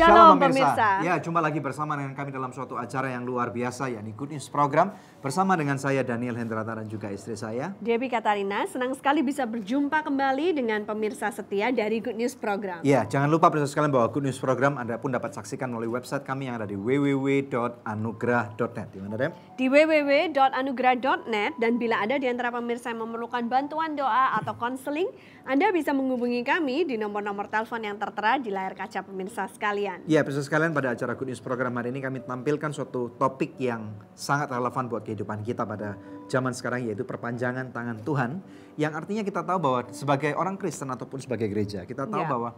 Shalom pemirsa. Ya, jumpa lagi bersama dengan kami dalam suatu acara yang luar biasa, yakni Good News Program. Bersama dengan saya Daniel Hendrata dan juga istri saya Debbie Katarina. Senang sekali bisa berjumpa kembali dengan pemirsa setia dari Good News Program. Ya, jangan lupa pemirsa sekalian bahwa Good News Program Anda pun dapat saksikan melalui website kami yang ada di www.anugrah.net. Di mana, Dem? Di www.anugrah.net, dan bila ada di antara pemirsa yang memerlukan bantuan doa atau konseling, Anda bisa menghubungi kami di nomor-nomor telepon yang tertera di layar kaca pemirsa sekalian. Ya, pemirsa sekalian, pada acara Good News Program hari ini kami tampilkan suatu topik yang sangat relevan buat kehidupan kita pada zaman sekarang, yaitu perpanjangan tangan Tuhan. Yang artinya kita tahu bahwa sebagai orang Kristen ataupun sebagai gereja, kita tahu bahwa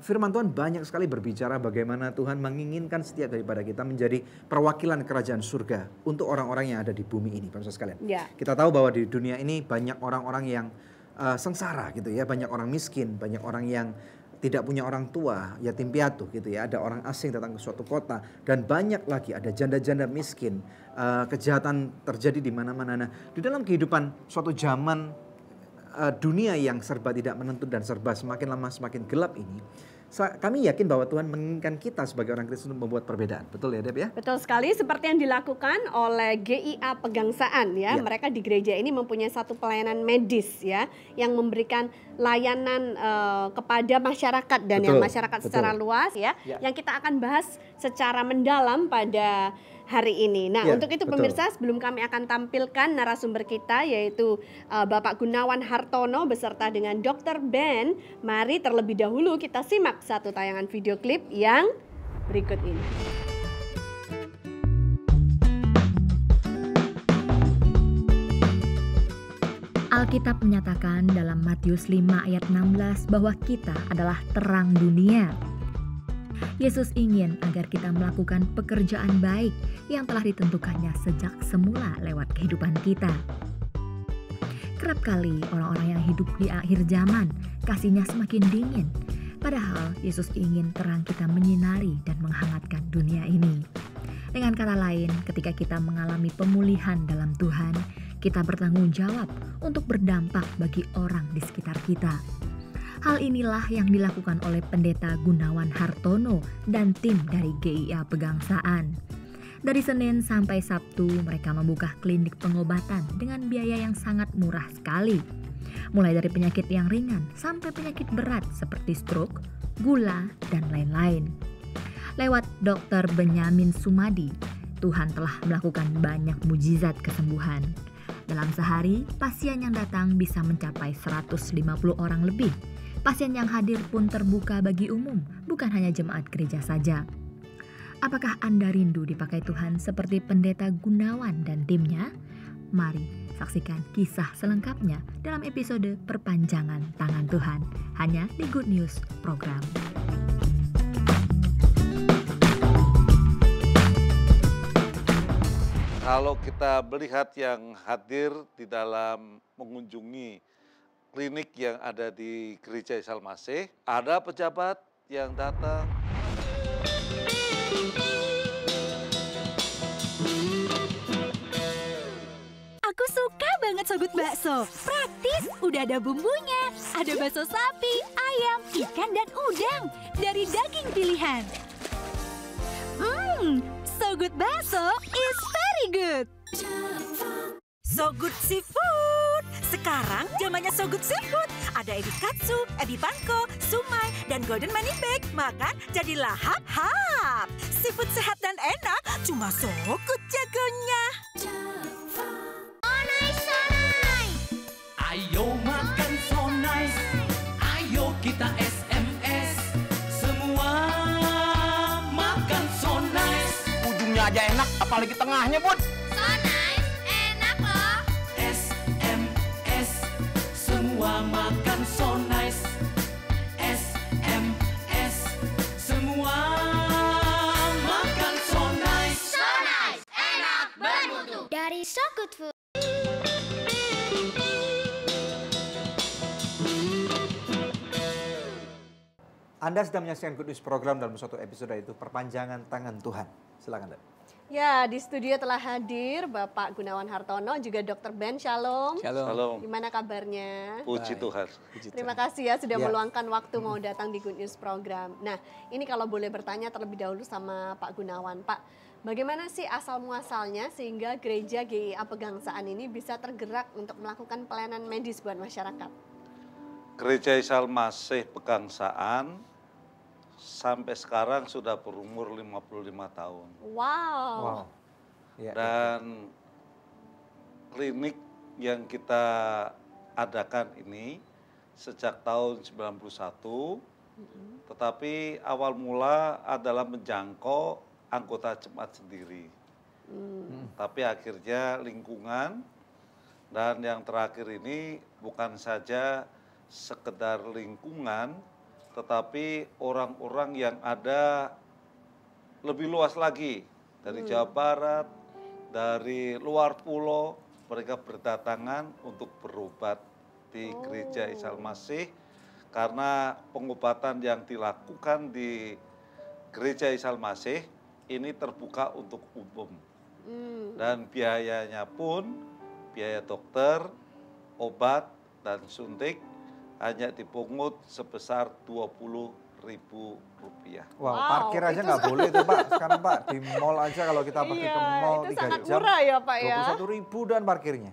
firman Tuhan banyak sekali berbicara bagaimana Tuhan menginginkan setiap daripada kita menjadi perwakilan kerajaan surga untuk orang-orang yang ada di bumi ini, pemirsa sekalian. Kita tahu bahwa di dunia ini banyak orang-orang yang sengsara gitu ya, banyak orang miskin, banyak orang yang tidak punya orang tua, yatim piatu gitu ya. Ada orang asing datang ke suatu kota, dan banyak lagi ada janda-janda miskin. Kejahatan terjadi di mana-mana. Nah, di dalam kehidupan suatu zaman dunia yang serba tidak menentu dan serba semakin lama semakin gelap ini, kami yakin bahwa Tuhan menginginkan kita sebagai orang Kristen untuk membuat perbedaan. Betul ya, Deb ya? Betul sekali, seperti yang dilakukan oleh GIA Pegangsaan ya. Mereka di gereja ini mempunyai satu pelayanan medis ya, yang memberikan layanan kepada masyarakat dan yang masyarakat secara luas ya, yang kita akan bahas secara mendalam pada hari ini. Nah, untuk itu pemirsa, sebelum kami akan tampilkan narasumber kita, yaitu Bapak Gunawan Hartono beserta dengan Dr. Ben, mari terlebih dahulu kita simak satu tayangan video klip yang berikut ini. Alkitab menyatakan dalam Matius 5 ayat 16 bahwa kita adalah terang dunia. Yesus ingin agar kita melakukan pekerjaan baik yang telah ditentukannya sejak semula lewat kehidupan kita. Kerap kali orang-orang yang hidup di akhir zaman kasihnya semakin dingin. Padahal Yesus ingin terang kita menyinari dan menghangatkan dunia ini. Dengan kata lain, ketika kita mengalami pemulihan dalam Tuhan, kita bertanggung jawab untuk berdampak bagi orang di sekitar kita. Hal inilah yang dilakukan oleh Pendeta Gunawan Hartono dan tim dari GIA Pegangsaan. Dari Senin sampai Sabtu, mereka membuka klinik pengobatan dengan biaya yang sangat murah sekali. Mulai dari penyakit yang ringan sampai penyakit berat seperti stroke, gula, dan lain-lain. Lewat Dr. Benyamin Sumadi, Tuhan telah melakukan banyak mujizat kesembuhan. Dalam sehari, pasien yang datang bisa mencapai 150 orang lebih. Pasien yang hadir pun terbuka bagi umum, bukan hanya jemaat gereja saja. Apakah Anda rindu dipakai Tuhan seperti Pendeta Gunawan dan timnya? Mari saksikan kisah selengkapnya dalam episode Perpanjangan Tangan Tuhan, hanya di Good News Program. Kalau kita melihat yang hadir di dalam mengunjungi klinik yang ada di Gereja Isa Al-Masih, ada pejabat yang datang. Aku suka banget Sogut bakso. Praktis, udah ada bumbunya. Ada bakso sapi, ayam, ikan, dan udang dari daging pilihan. Sogut bakso is very good. Sogut Seafood. Sekarang zamannya Sogut Seafood. Ada ebi katsu, ebi panko, sumai, dan golden money bag. Makan jadi lahap-hap. Seafood sehat dan enak, cuma Sogut jagonya. Sonai. Ayo makan Sonai. Ayo kita SMS. Semua makan Sonai. Ujungnya aja enak, apalagi tengahnya, Bud. Makan so nice. SMS semua makan so nice. So nice, enak bermutu dari So Good Food. Anda sedang menyaksikan Good News Program dalam suatu episode, yaitu Perpanjangan Tangan Tuhan. Silakan, Dek. Ya, di studio telah hadir Bapak Gunawan Hartono, juga Dr. Ben. Shalom. Shalom. Gimana kabarnya? Puji Tuhan. Terima kasih ya sudah Ya. meluangkan waktu mau datang di Good News Program. Nah, ini kalau boleh bertanya terlebih dahulu sama Pak Gunawan. Pak, bagaimana sih asal muasalnya sehingga gereja GIA Pegangsaan ini bisa tergerak untuk melakukan pelayanan medis buat masyarakat? Gereja Isal Masih Pegangsaan sampai sekarang sudah berumur 55 tahun. Wow. Ya, Dan klinik yang kita adakan ini sejak tahun 91, tetapi awal mula adalah menjangkau anggota jemaat sendiri. Tapi akhirnya lingkungan dan yang terakhir ini bukan saja sekedar lingkungan, tetapi orang-orang yang ada lebih luas lagi dari Jawa Barat, dari luar pulau, mereka berdatangan untuk berobat di Gereja Isal Masih karena pengobatan yang dilakukan di Gereja Isal Masih ini terbuka untuk umum. Dan biayanya pun biaya dokter, obat, dan suntik hanya dipungut sebesar Rp20.000. Wow, Wow, parkir aja itu nggak boleh tuh Pak. Sekarang Pak di mall aja kalau kita pergi ke mall itu 3 sangat jam, murah ya Pak ya. 21.000 dan parkirnya.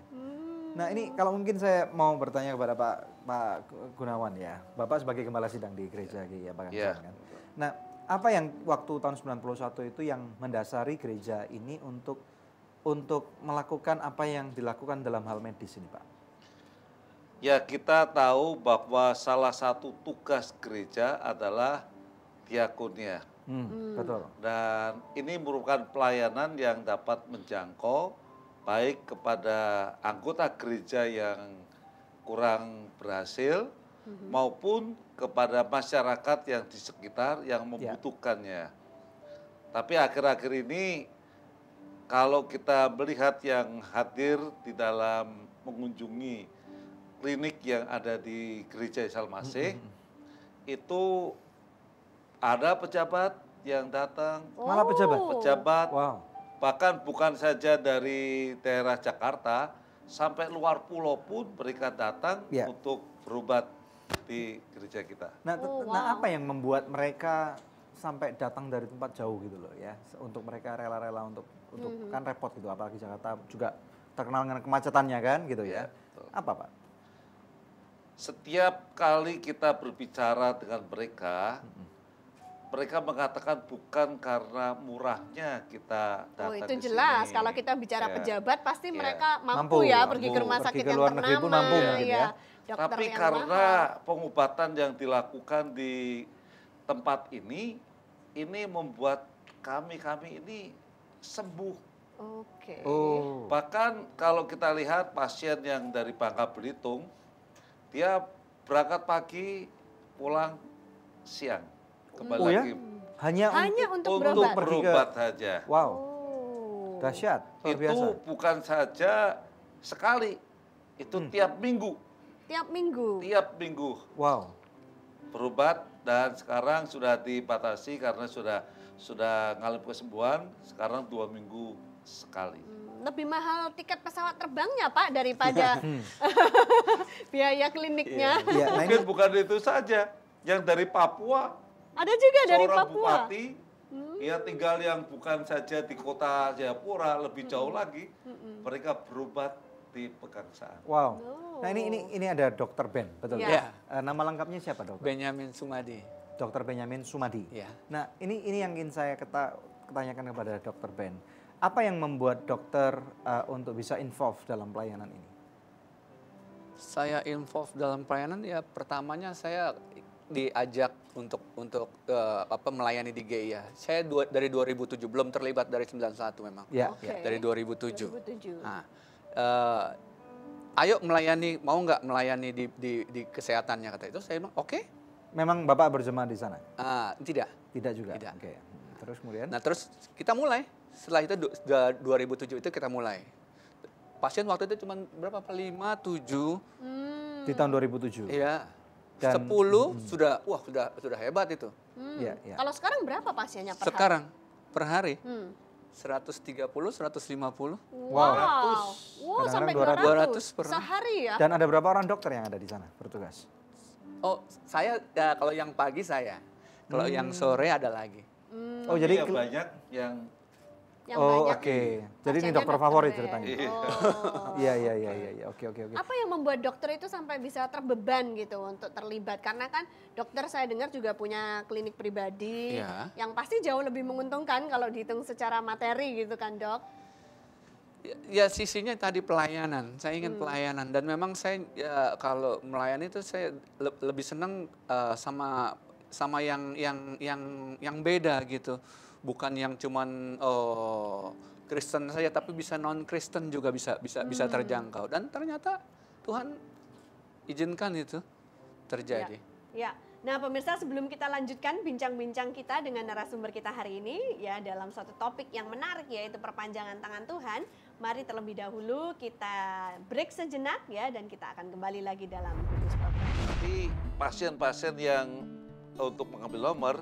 Nah ini kalau mungkin saya mau bertanya kepada Pak Gunawan ya. Bapak sebagai gembala sidang di gereja GIA Pegangsaan kan. Nah apa yang waktu tahun 91 itu yang mendasari gereja ini untuk melakukan apa yang dilakukan dalam hal medis ini Pak? Ya, kita tahu bahwa salah satu tugas gereja adalah diakonia. Betul. Dan ini merupakan pelayanan yang dapat menjangkau baik kepada anggota gereja yang kurang berhasil maupun kepada masyarakat yang di sekitar yang membutuhkannya. Tapi akhir-akhir ini kalau kita melihat yang hadir di dalam mengunjungi klinik yang ada di Gereja Isal Masih, itu ada pejabat yang datang. Malah pejabat? Pejabat, Wow. bahkan bukan saja dari daerah Jakarta, sampai luar pulau pun mereka datang untuk berobat di gereja kita. Nah, nah apa yang membuat mereka sampai datang dari tempat jauh gitu loh ya, untuk mereka rela-rela untuk kan repot gitu, apalagi Jakarta juga terkenal dengan kemacetannya kan gitu ya. Apa Pak? Setiap kali kita berbicara dengan mereka, mereka mengatakan bukan karena murahnya kita datang itu ke jelas. sini. Kalau kita bicara pejabat, pasti mereka Mampu ya pergi ke rumah pergi sakit ke yang luar negeri pun ternama. mampu mungkin ya. Dokter Tapi yang karena mahal. pengobatan yang dilakukan di tempat ini membuat kami ini sembuh. Oke. Bahkan kalau kita lihat pasien yang dari Bangka Belitung, dia berangkat pagi, pulang siang, kembali lagi. Hanya untuk berobat saja. Wow, dahsyat, luar biasa. Itu bukan saja sekali, itu tiap minggu. Tiap minggu. Tiap minggu. Wow. Berobat dan sekarang sudah dibatasi karena sudah ngalami kesembuhan, sekarang 2 minggu sekali. Lebih mahal tiket pesawat terbangnya Pak daripada biaya kliniknya. Mungkin bukan itu saja, yang dari Papua. Ada juga dari seorang Papua. bupati, ya tinggal yang bukan saja di kota Jayapura, lebih jauh lagi, mereka berobat di Pegangsaan. Wow. Nah ini ada Dokter Ben, betul? Ya. Nama lengkapnya siapa dokter? Benyamin Sumadi. Dokter Benyamin Sumadi. Ya. Nah ini yang ingin saya ketanyakan kepada Dokter Ben. Apa yang membuat dokter untuk bisa involve dalam pelayanan ini? Saya involve dalam pelayanan ya pertamanya saya diajak untuk melayani di GIA. Saya dari 2007 belum terlibat dari 91 memang. Ya. Dari 2007. 2007. Nah, ayo melayani, mau nggak melayani di kesehatannya kata itu. Saya bilang oke. Memang Bapak berjemaah di sana? Tidak. Tidak juga. Tidak. Oke. Terus kemudian? Nah terus kita mulai. Setelah itu 2007 itu kita mulai. Pasien waktu itu cuma berapa? 5, 7. Di tahun 2007? Iya. Dan, 10 sudah hebat itu. Iya. Kalau sekarang berapa pasiennya per hari? Sekarang per hari 130, 150. Wow, sampai Kadang-kadang 200 pernah. sehari ya? Dan ada berapa orang dokter yang ada di sana bertugas? Oh, saya ya, kalau yang pagi saya. Kalau yang sore ada lagi. Oh, jadi Iya, banyak yang Yang oh, banyak oke. Jadi ini pasiennya dokter favorit ya? ceritanya. Oh. Iya. Oke. Apa yang membuat dokter itu sampai bisa terbeban gitu untuk terlibat? Karena kan dokter saya dengar juga punya klinik pribadi Iya. yang pasti jauh lebih menguntungkan kalau dihitung secara materi gitu kan, Dok? Ya sisinya tadi pelayanan. Saya ingin pelayanan dan memang saya ya, kalau melayani itu saya lebih senang sama yang beda gitu. Bukan yang cuman Kristen saja, tapi bisa non Kristen juga bisa terjangkau. Dan ternyata Tuhan izinkan itu terjadi. Ya. Nah, pemirsa, sebelum kita lanjutkan bincang-bincang kita dengan narasumber kita hari ini ya dalam satu topik yang menarik yaitu perpanjangan tangan Tuhan, mari terlebih dahulu kita break sejenak ya dan kita akan kembali lagi dalam Kudus Program. Jadi pasien-pasien yang untuk mengambil nomor,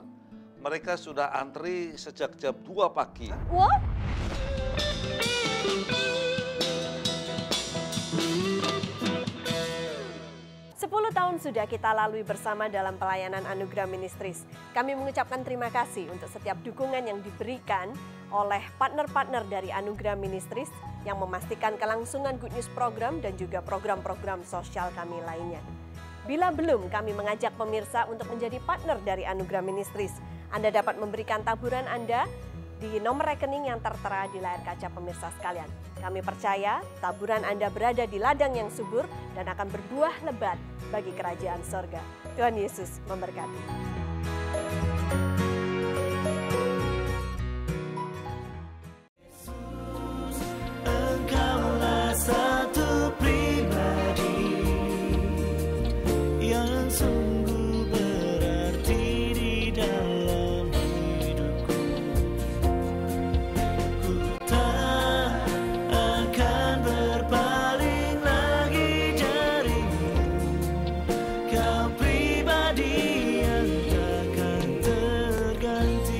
mereka sudah antri sejak jam 2 pagi. What? Tahun sudah kita lalui bersama dalam pelayanan Anugerah Ministries. Kami mengucapkan terima kasih untuk setiap dukungan yang diberikan oleh partner-partner dari Anugerah Ministries yang memastikan kelangsungan Good News Program dan juga program-program sosial kami lainnya. Bila belum, kami mengajak pemirsa untuk menjadi partner dari Anugerah Ministries. Anda dapat memberikan taburan Anda di nomor rekening yang tertera di layar kaca pemirsa sekalian. Kami percaya taburan Anda berada di ladang yang subur dan akan berbuah lebat bagi kerajaan sorga. Tuhan Yesus memberkati. Engkaulah satu pribadi yang sungguh berarti di dalam hidupku. Ku tak akan berpaling lagi darimu. Kau pribadi yang takkan terganti.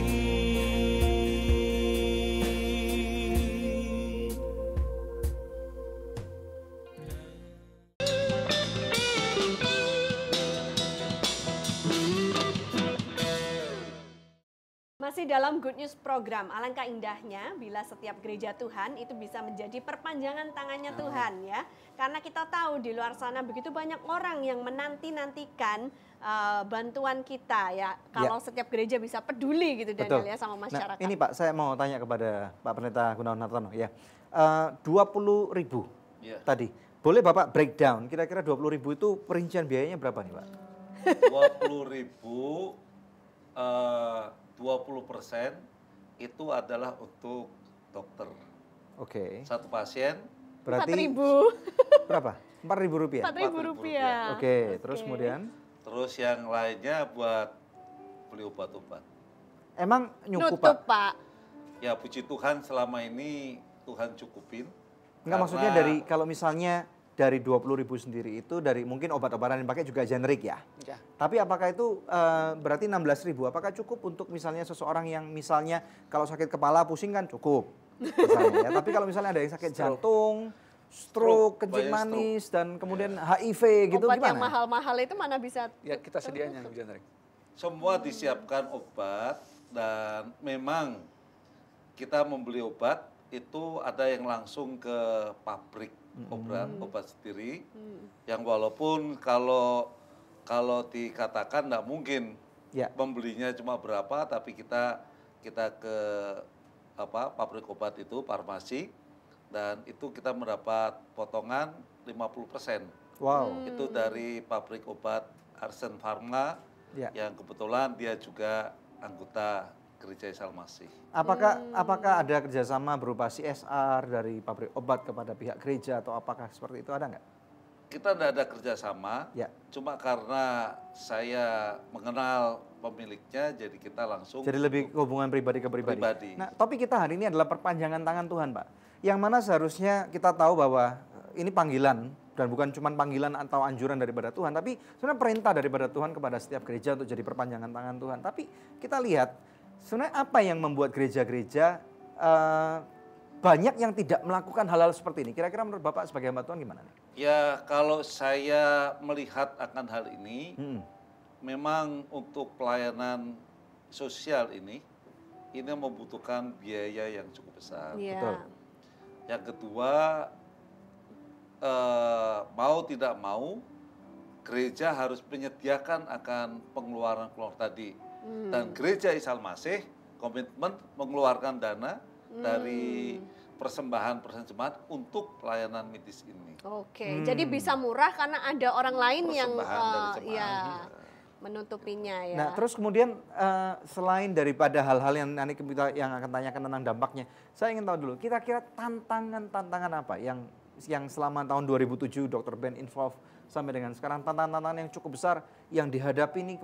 Masih dalam Good News Program, alangkah indahnya bila setiap gereja Tuhan itu bisa menjadi perpanjangan tangannya Tuhan ya. Karena kita tahu di luar sana begitu banyak orang yang menanti-nantikan bantuan kita ya. Kalau setiap gereja bisa peduli gitu Daniel ya sama masyarakat. Nah, ini Pak, saya mau tanya kepada Pak Pendeta Gunawan Hartono ya. 20.000 Ya. tadi. Boleh Bapak breakdown, kira-kira 20.000 itu perincian biayanya berapa nih Pak? 20.000, 20% itu adalah untuk dokter. Oke. Satu pasien Berarti 4.000. berapa? 4.000 rupiah? 4.000 rupiah. Oke, terus kemudian? Terus yang lainnya buat beli obat-obat. Emang nyukup Nutup Pak? Pak. Ya puji Tuhan selama ini Tuhan cukupin. Enggak, maksudnya dari kalau misalnya dari 20.000 sendiri itu dari mungkin obat-obatan yang dipakai juga generik ya. Ya. Tapi apakah itu berarti 16.000? Apakah cukup untuk misalnya seseorang yang misalnya kalau sakit kepala pusing kan cukup. Misalnya, ya. Tapi kalau misalnya ada yang sakit jantung, stroke, kencing bayar manis dan kemudian HIV gitu Obat gimana? yang mahal-mahal itu mana bisa? Ya kita sediain yang generik. Semua disiapkan obat dan memang kita membeli obat itu ada yang langsung ke pabrik obat sendiri. Yang walaupun kalau dikatakan tidak mungkin membelinya cuma berapa, tapi kita ke pabrik obat itu, farmasi, dan itu kita mendapat potongan 50%. Wow. Itu dari pabrik obat Arsen Pharma yang kebetulan dia juga anggota Gereja Isa Al-Masih. Apakah ada kerjasama berupa CSR dari pabrik obat kepada pihak gereja atau apakah seperti itu, ada nggak? Kita tidak ada kerjasama, cuma karena saya mengenal pemiliknya, jadi kita langsung. Jadi lebih hubungan pribadi ke pribadi. Nah, topik kita hari ini adalah perpanjangan tangan Tuhan, Pak. Yang mana seharusnya kita tahu bahwa ini panggilan dan bukan cuma panggilan atau anjuran daripada Tuhan, tapi sebenarnya perintah daripada Tuhan kepada setiap gereja untuk jadi perpanjangan tangan Tuhan. Tapi kita lihat sebenarnya apa yang membuat gereja-gereja banyak yang tidak melakukan hal-hal seperti ini. Kira-kira menurut Bapak sebagai hamba Tuhan gimana nih? Ya, kalau saya melihat akan hal ini, memang untuk pelayanan sosial ini membutuhkan biaya yang cukup besar. Iya. Betul. Yang kedua, mau tidak mau, gereja harus menyediakan akan pengeluaran tadi. Dan gereja Isa Al-Masih komitmen mengeluarkan dana dari persembahan jemaat untuk pelayanan medis ini. Oke, jadi bisa murah karena ada orang lain yang Persembahan dari jemaat. ya menutupinya ya. Nah, terus kemudian selain daripada hal-hal yang nanti kita yang akan tanyakan tentang dampaknya, saya ingin tahu dulu, kira-kira tantangan apa yang selama tahun 2007 Dr. Ben involve sampai dengan sekarang, tantangan yang cukup besar yang dihadapi ini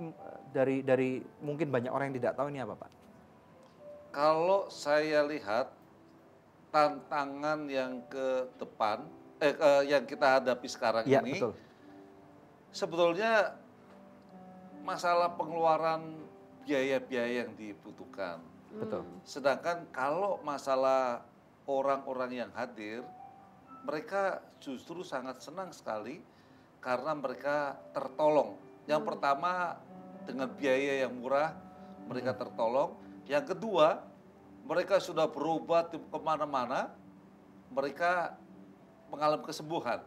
dari mungkin banyak orang yang tidak tahu ini apa, Pak? Kalau saya lihat tantangan yang ke depan, yang kita hadapi sekarang Ya, ini, betul. sebetulnya masalah pengeluaran biaya-biaya yang dibutuhkan. Betul. Sedangkan kalau masalah orang-orang yang hadir, mereka justru sangat senang sekali karena mereka tertolong. Yang pertama dengan biaya yang murah, mereka tertolong. Yang kedua, mereka sudah berobat kemana-mana, mereka mengalami kesembuhan.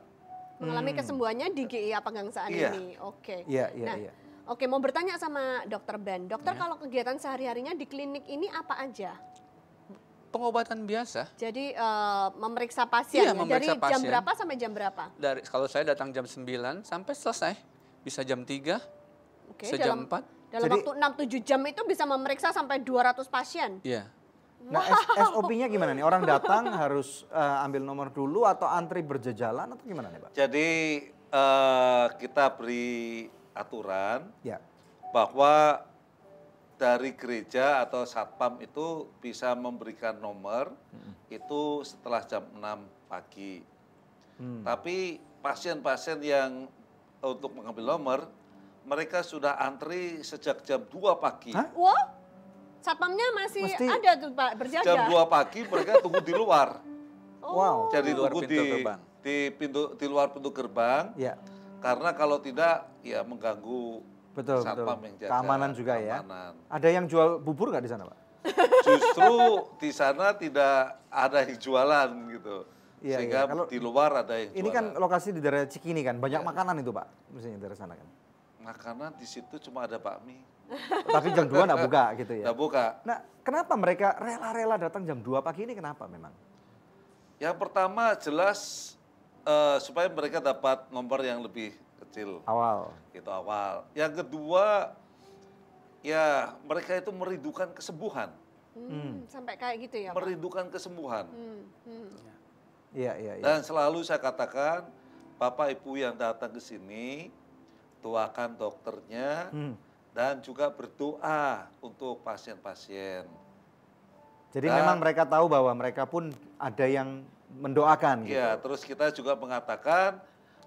Mengalami kesembuhannya di GIA Pegangsaan Iya. ini. Oke. Iya, iya, Nah, iya. Oke, mau bertanya sama Dokter Ben. Dokter, kalau kegiatan sehari-harinya di klinik ini apa aja? Pengobatan biasa. Jadi memeriksa pasien Iya, ya? memeriksa Dari jam pasien. berapa sampai jam berapa? Kalau saya datang jam 9 sampai selesai. Bisa jam 3, Oke, bisa jam 4. dalam Jadi- waktu 6-7 jam itu bisa memeriksa sampai 200 pasien. Iya. Nah, SOP-nya gimana nih? Orang datang harus ambil nomor dulu atau antri berjejalan atau gimana nih, Pak? Jadi kita beri aturan Ya. bahwa dari gereja atau satpam itu bisa memberikan nomor itu setelah jam 6 pagi. Tapi pasien-pasien yang untuk mengambil nomor, mereka sudah antri sejak jam 2 pagi. Hah? Wah, satpamnya masih Mesti- ada tuh Pak, berjaga. Jam 2 pagi mereka tunggu di luar. Wow. Jadi Di luar tunggu pintu gerbang. di luar pintu gerbang. Ya. Karena kalau tidak ya mengganggu Betul, betul. satpam yang jaga. Keamanan juga ya. Keamanan. Ada yang jual bubur nggak di sana, Pak? Justru di sana tidak ada yang jualan gitu. Iya, Sehingga iya. Kalau di luar ada yang Ini jualan. kan lokasi di daerah Cikini kan, banyak makanan itu, Pak. Mestinya di daerah sana kan. Makanan di situ cuma ada bakmi. Tapi jam 2 nggak buka gitu ya. Nggak buka. Nah, kenapa mereka rela-rela datang jam 2 pagi ini kenapa memang? Yang pertama jelas supaya mereka dapat nomor yang lebih kecil. Awal. Itu awal. Yang kedua, ya mereka itu merindukan kesembuhan. Sampai kayak gitu ya Pak? Merindukan kesembuhan. Iya, iya, iya. Dan selalu saya katakan, Bapak Ibu yang datang ke sini, doakan dokternya, dan juga berdoa untuk pasien-pasien. Jadi Dan- memang mereka tahu bahwa mereka pun ada yang mendoakan gitu. Ya, terus kita juga mengatakan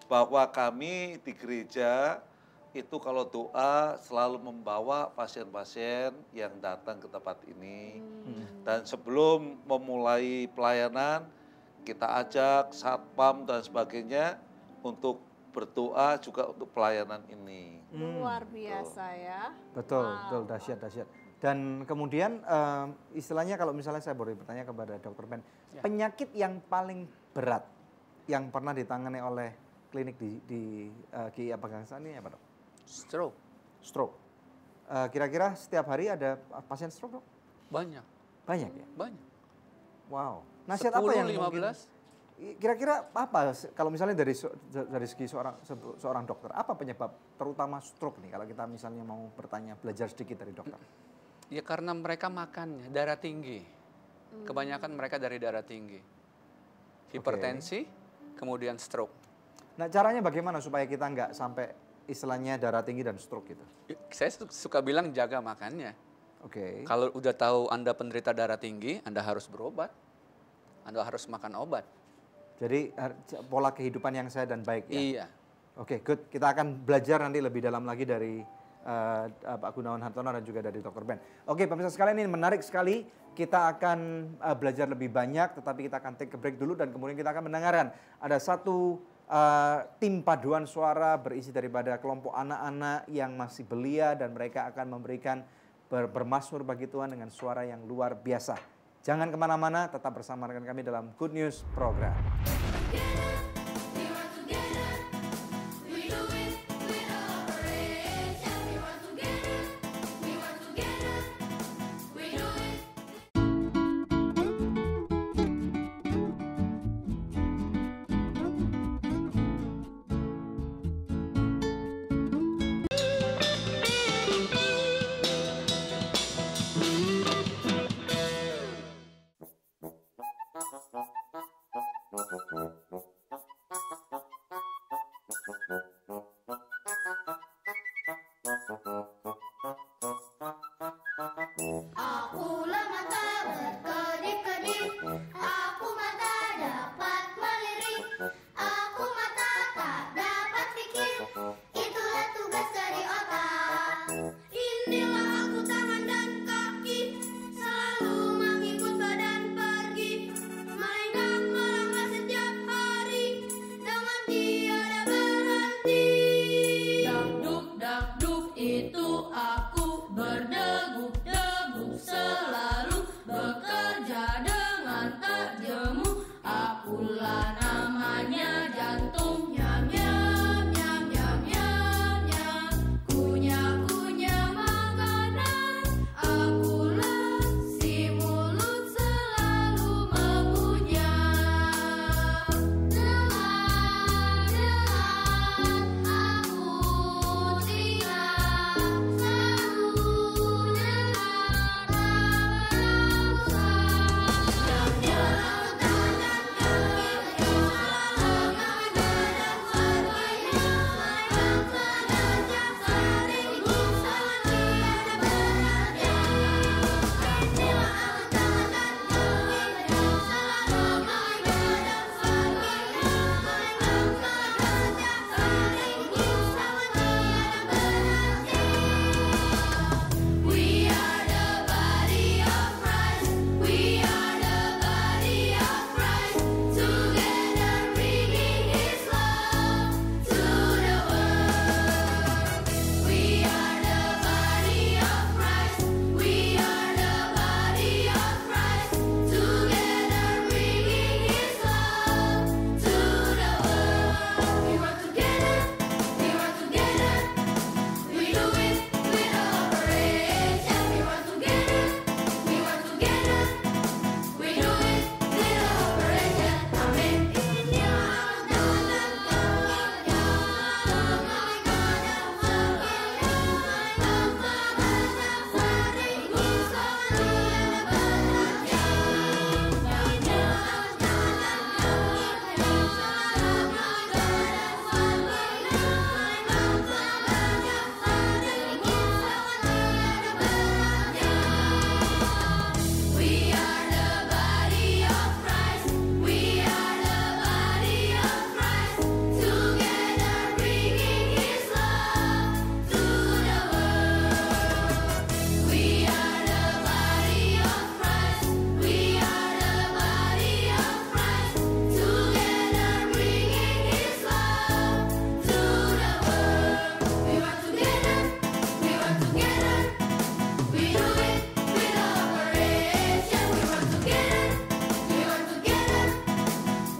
bahwa kami di gereja itu kalau doa selalu membawa pasien-pasien yang datang ke tempat ini. Dan sebelum memulai pelayanan, kita ajak satpam dan sebagainya untuk berdoa juga untuk pelayanan ini. Luar biasa ya. Betul, Wow. betul, dahsyat, dahsyat. Dan kemudian istilahnya kalau misalnya saya boleh bertanya kepada Dr. Ben, penyakit yang paling berat yang pernah ditangani oleh klinik di GIA Pegangsaan ini apa, Dok? Stroke. Stroke. Kira-kira setiap hari ada pasien stroke, Dok? Banyak. Banyak ya? Banyak. Wow. Nasihat apa yang 15. kira-kira apa kalau misalnya dari segi seorang dokter, apa penyebab terutama stroke nih kalau kita misalnya mau bertanya belajar sedikit dari dokter? Ya karena mereka makannya darah tinggi. Kebanyakan mereka dari darah tinggi. Hipertensi, kemudian stroke. Nah, caranya bagaimana supaya kita nggak sampai istilahnya darah tinggi dan stroke gitu? Saya suka bilang jaga makannya. Oke. Kalau udah tahu Anda penderita darah tinggi, Anda harus berobat. Anda harus makan obat. Jadi pola kehidupan yang sehat dan baik ya? Iya. Oke, good. Kita akan belajar nanti lebih dalam lagi dari Pak Gunawan Hartono dan juga dari Dr. Ben. Oke, pemirsa sekalian, ini menarik sekali kita akan belajar lebih banyak, tetapi kita akan take a break dulu dan kemudian kita akan mendengarkan ada satu tim paduan suara berisi daripada kelompok anak-anak yang masih belia dan mereka akan memberikan bermasmur bagi Tuhan dengan suara yang luar biasa. Jangan kemana-mana, tetap bersama dengan kami dalam Good News Program. Akulah mata berkedip-kedip, aku mata dapat melirik, aku mata tak dapat pikir, itulah tugas dari otak. Inilah aku tangan dan kaki, selalu mengikut badan pergi, melenggang melangkah setiap hari, dengan tiada berhenti. Dakduk itu aku berdegup-degup selalu bekerja dengan tak jemu. Akulah namanya jantung, nyam nyam nyam nyam nyam nyam, kunyah-kunyah makanan. Akulah si mulut selalu mengunyah. Dengar-dengar aku tinggal, selalu dengar We are the body of Christ. We are the body of Christ. Together bringing His love to the world. We are the body of Christ. We are the body of Christ. Together bringing His love to the world. We work together. We work together. We do it with operation. We work together. We work together. We do it with operation. Amen. We are the body of Christ. We are the body of Christ. Together bringing His love to the world. We are the body of Christ. We are the body of Christ. Together bringing His love to the world. We work together. We work together. We do it with operation. We work together. We work together.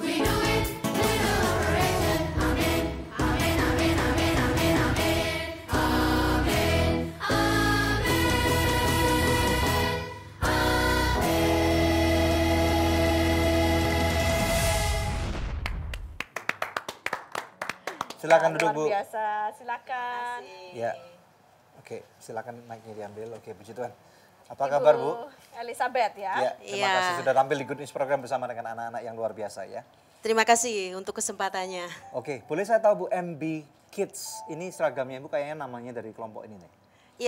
We do it with operation. Amen. Amen. Amen. Amen. Amen. Amen. Amen. Silakan duduk, Bu. Luar biasa, silakan. Ya. Oke, silakan mic-nya diambil. Oke, puji Tuhan. Apa kabar, Bu? Elizabeth ya. Ya, terima kasih sudah tampil di Good News Program bersama dengan anak-anak yang luar biasa ya. Terima kasih untuk kesempatannya. Oke, boleh saya tahu Bu, MB Kids, ini seragamnya Bu kayaknya namanya dari kelompok ini nih.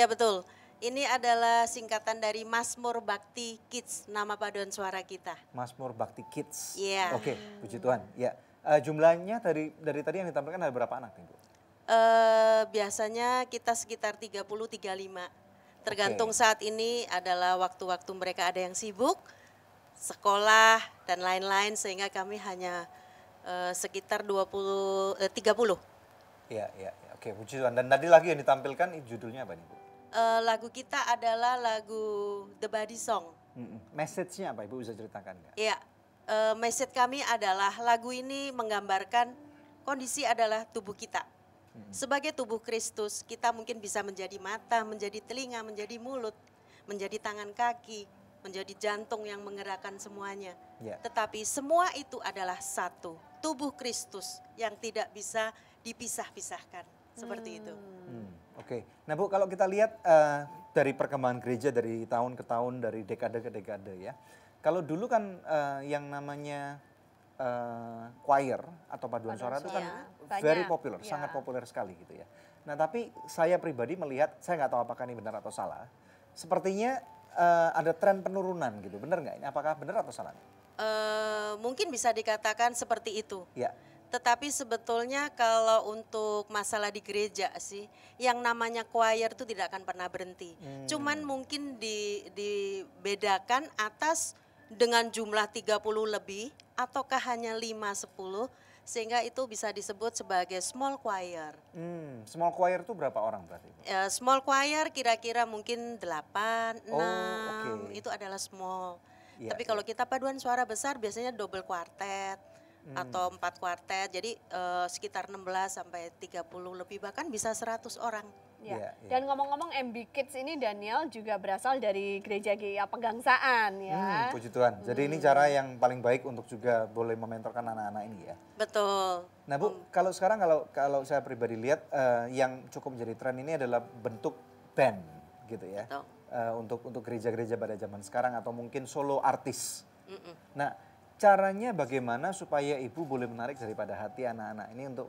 Iya betul. Ini adalah singkatan dari Mazmur Bakti Kids, nama paduan suara kita. Mazmur Bakti Kids. Iya. Oke, puji Tuhan. Ya, jumlahnya dari tadi yang ditampilkan ada berapa anak nih Bu? Biasanya kita sekitar 30-35. Tergantung saat ini adalah waktu-waktu mereka ada yang sibuk, sekolah dan lain-lain, sehingga kami hanya sekitar 30. Iya, iya, iya. Oke, puji Tuhan. Dan tadi lagi yang ditampilkan judulnya apa nih, Bu? Lagu kita adalah lagu The Body Song. Message-nya apa, Ibu bisa ceritakan nggak? Iya, message kami adalah lagu ini menggambarkan kondisi adalah tubuh kita. Sebagai tubuh Kristus, kita mungkin bisa menjadi mata, menjadi telinga, menjadi mulut, menjadi tangan kaki, menjadi jantung yang menggerakkan semuanya. Ya. Tetapi semua itu adalah satu, tubuh Kristus yang tidak bisa dipisah-pisahkan. Seperti itu. Oke. Nah, Bu, kalau kita lihat dari perkembangan gereja dari tahun ke tahun, dari dekade ke dekade ya. Kalau dulu kan yang namanya choir atau paduan suara itu kan very popular, sangat populer sekali gitu ya. Nah, tapi saya pribadi melihat, saya nggak tahu apakah ini benar atau salah. Sepertinya ada tren penurunan gitu, benar nggak ini? Apakah benar atau salah? Mungkin bisa dikatakan seperti itu. Ya. Tetapi sebetulnya kalau untuk masalah di gereja sih, yang namanya choir itu tidak akan pernah berhenti. Cuman mungkin dibedakan atas dengan jumlah 30 lebih ataukah hanya 5-10 sehingga itu bisa disebut sebagai small choir. Small choir itu berapa orang berarti? Small choir kira-kira mungkin 8, 6 itu adalah small. Ya, tapi kalau kita paduan suara besar biasanya double quartet atau 4 quartet, jadi sekitar 16 sampai 30 lebih bahkan bisa 100 orang. Ya. Dan ngomong-ngomong MB Kids ini Daniel juga berasal dari Gereja GIA Pegangsaan ya. Puji Tuhan. Jadi ini cara yang paling baik untuk juga boleh mementorkan anak-anak ini ya. Betul. Nah, Bu, kalau sekarang kalau saya pribadi lihat yang cukup menjadi tren ini adalah bentuk band gitu ya. Betul. Untuk gereja-gereja pada zaman sekarang atau mungkin solo artis. Nah, caranya bagaimana supaya Ibu boleh menarik daripada hati anak-anak ini untuk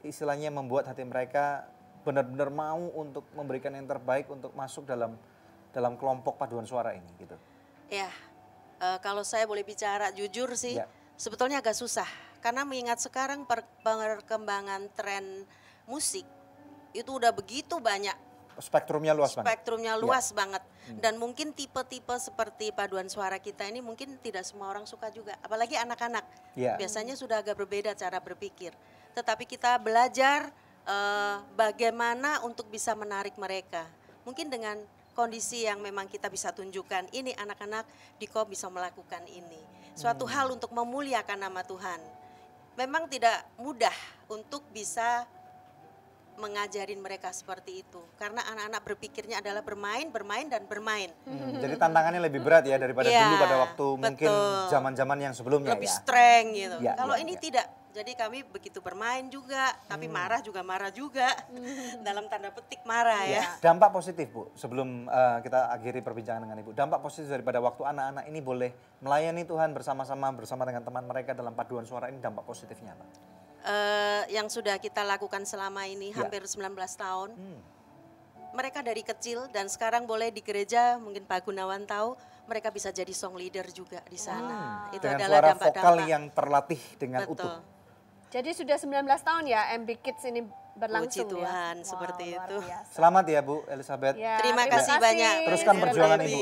istilahnya membuat hati mereka benar-benar mau untuk memberikan yang terbaik untuk masuk dalam kelompok paduan suara ini gitu. Ya, kalau saya boleh bicara jujur sih, sebetulnya agak susah. Karena mengingat sekarang perkembangan tren musik itu udah begitu banyak. Spektrumnya luas banget. Spektrumnya luas banget. Dan mungkin tipe-tipe seperti paduan suara kita ini mungkin tidak semua orang suka juga. Apalagi anak-anak. Biasanya sudah agak berbeda cara berpikir. Tetapi kita belajar bagaimana untuk bisa menarik mereka. Mungkin dengan kondisi yang memang kita bisa tunjukkan, ini anak-anak di KOP bisa melakukan ini. Suatu hal untuk memuliakan nama Tuhan. Memang tidak mudah untuk bisa mengajarin mereka seperti itu. Karena anak-anak berpikirnya adalah bermain, bermain, dan bermain. Jadi tantangannya lebih berat ya daripada dulu pada waktu mungkin zaman-zaman yang sebelumnya lebih ya. strength gitu. Kalau ini tidak. Jadi kami begitu bermain juga, tapi marah juga. Dalam tanda petik marah ya. Dampak positif Bu, sebelum kita akhiri perbincangan dengan Ibu. Dampak positif daripada waktu anak-anak ini boleh melayani Tuhan bersama dengan teman mereka dalam paduan suara ini, dampak positifnya apa? Yang sudah kita lakukan selama ini hampir 19 tahun. Mereka dari kecil dan sekarang boleh di gereja, mungkin Pak Gunawan tahu, mereka bisa jadi song leader juga di sana. Itu dengan adalah suara dampak-dampak vokal yang terlatih dengan utuh. Jadi sudah 19 tahun ya MB Kids ini berlangsung. Puji Tuhan, seperti itu. Selamat ya Bu Elizabeth. Ya, terima kasih banyak. Teruskan perjuangan Ibu.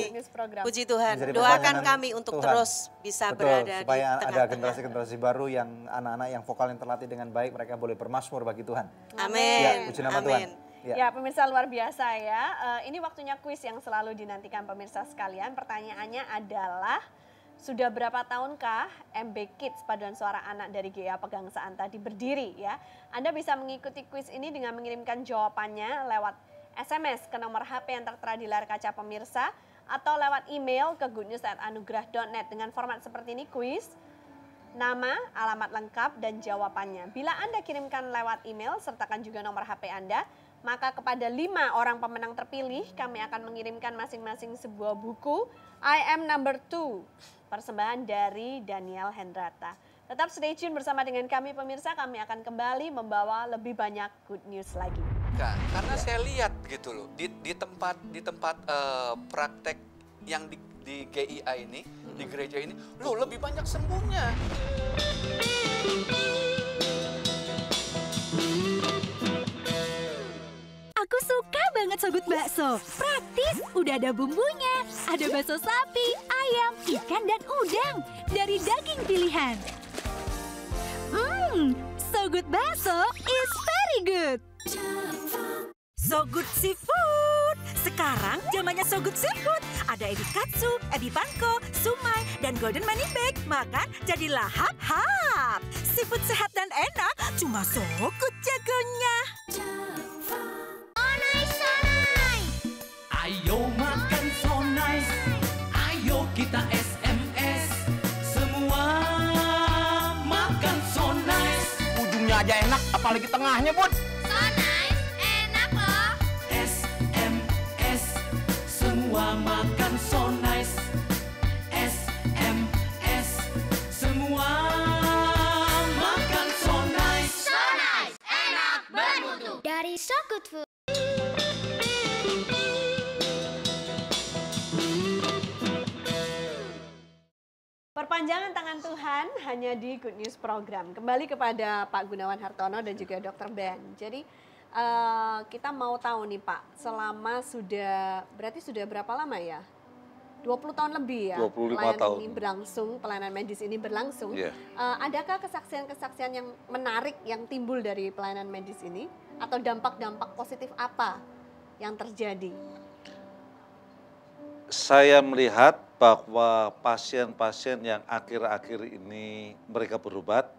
Puji Tuhan. Doakan kami untuk Tuhan. Terus bisa berada supaya di ada generasi-generasi baru yang anak-anak yang vokal yang terlatih dengan baik, mereka boleh bermazmur bagi Tuhan. Amin. Ya, puji nama Tuhan. Ya pemirsa luar biasa ya. Ini waktunya kuis yang selalu dinantikan pemirsa sekalian. Pertanyaannya adalah, sudah berapa tahunkah MB Kids Paduan Suara Anak dari GIA Pegangsaan tadi berdiri ya? Anda bisa mengikuti kuis ini dengan mengirimkan jawabannya lewat SMS ke nomor HP yang tertera di layar kaca pemirsa atau lewat email ke goodnews@anugerah.net dengan format seperti ini: kuis, nama, alamat lengkap, dan jawabannya. Bila Anda kirimkan lewat email, sertakan juga nomor HP Anda, maka kepada 5 orang pemenang terpilih kami akan mengirimkan masing-masing sebuah buku I Am Number 2. Persembahan dari Daniel Hendrata. Tetap stay tune bersama dengan kami pemirsa, kami akan kembali membawa lebih banyak good news lagi. Karena saya lihat gitu loh, di tempat praktek yang di GIA ini, di gereja ini, loh lebih banyak sembuhnya. Aku suka banget Sogut Bakso. Praktis, udah ada bumbunya. Ada bakso sapi, ayam, ikan, dan udang. Dari daging pilihan. Sogut Bakso is very good. Sogut Seafood. Sekarang zamannya Sogut Seafood. Ada ebi katsu, ebi panko, sumai, dan golden money bag. Makan jadi lahap-hap. Seafood sehat dan enak, cuma Sogut jagonya. Ayo makan so nice, ayo kita SMS. Semua makan so nice. Ujungnya aja enak, apalagi tengahnya, Bud. So nice, enak loh. SMS, semua makan so nice. SMS, semua makan so nice. So nice, enak, bermutu. Dari So Good Food. Perpanjangan tangan Tuhan hanya di Good News Program. Kembali kepada Pak Gunawan Hartono dan juga Dr. Ben. Jadi kita mau tahu nih Pak, berarti sudah berapa lama ya? 20 tahun lebih ya 25 pelayanan tahun. ini berlangsung, pelayanan medis ini berlangsung. Iya. Adakah kesaksian-kesaksian yang menarik yang timbul dari pelayanan medis ini? Atau dampak-dampak positif apa yang terjadi? Saya melihat bahwa pasien-pasien yang akhir-akhir ini mereka berobat,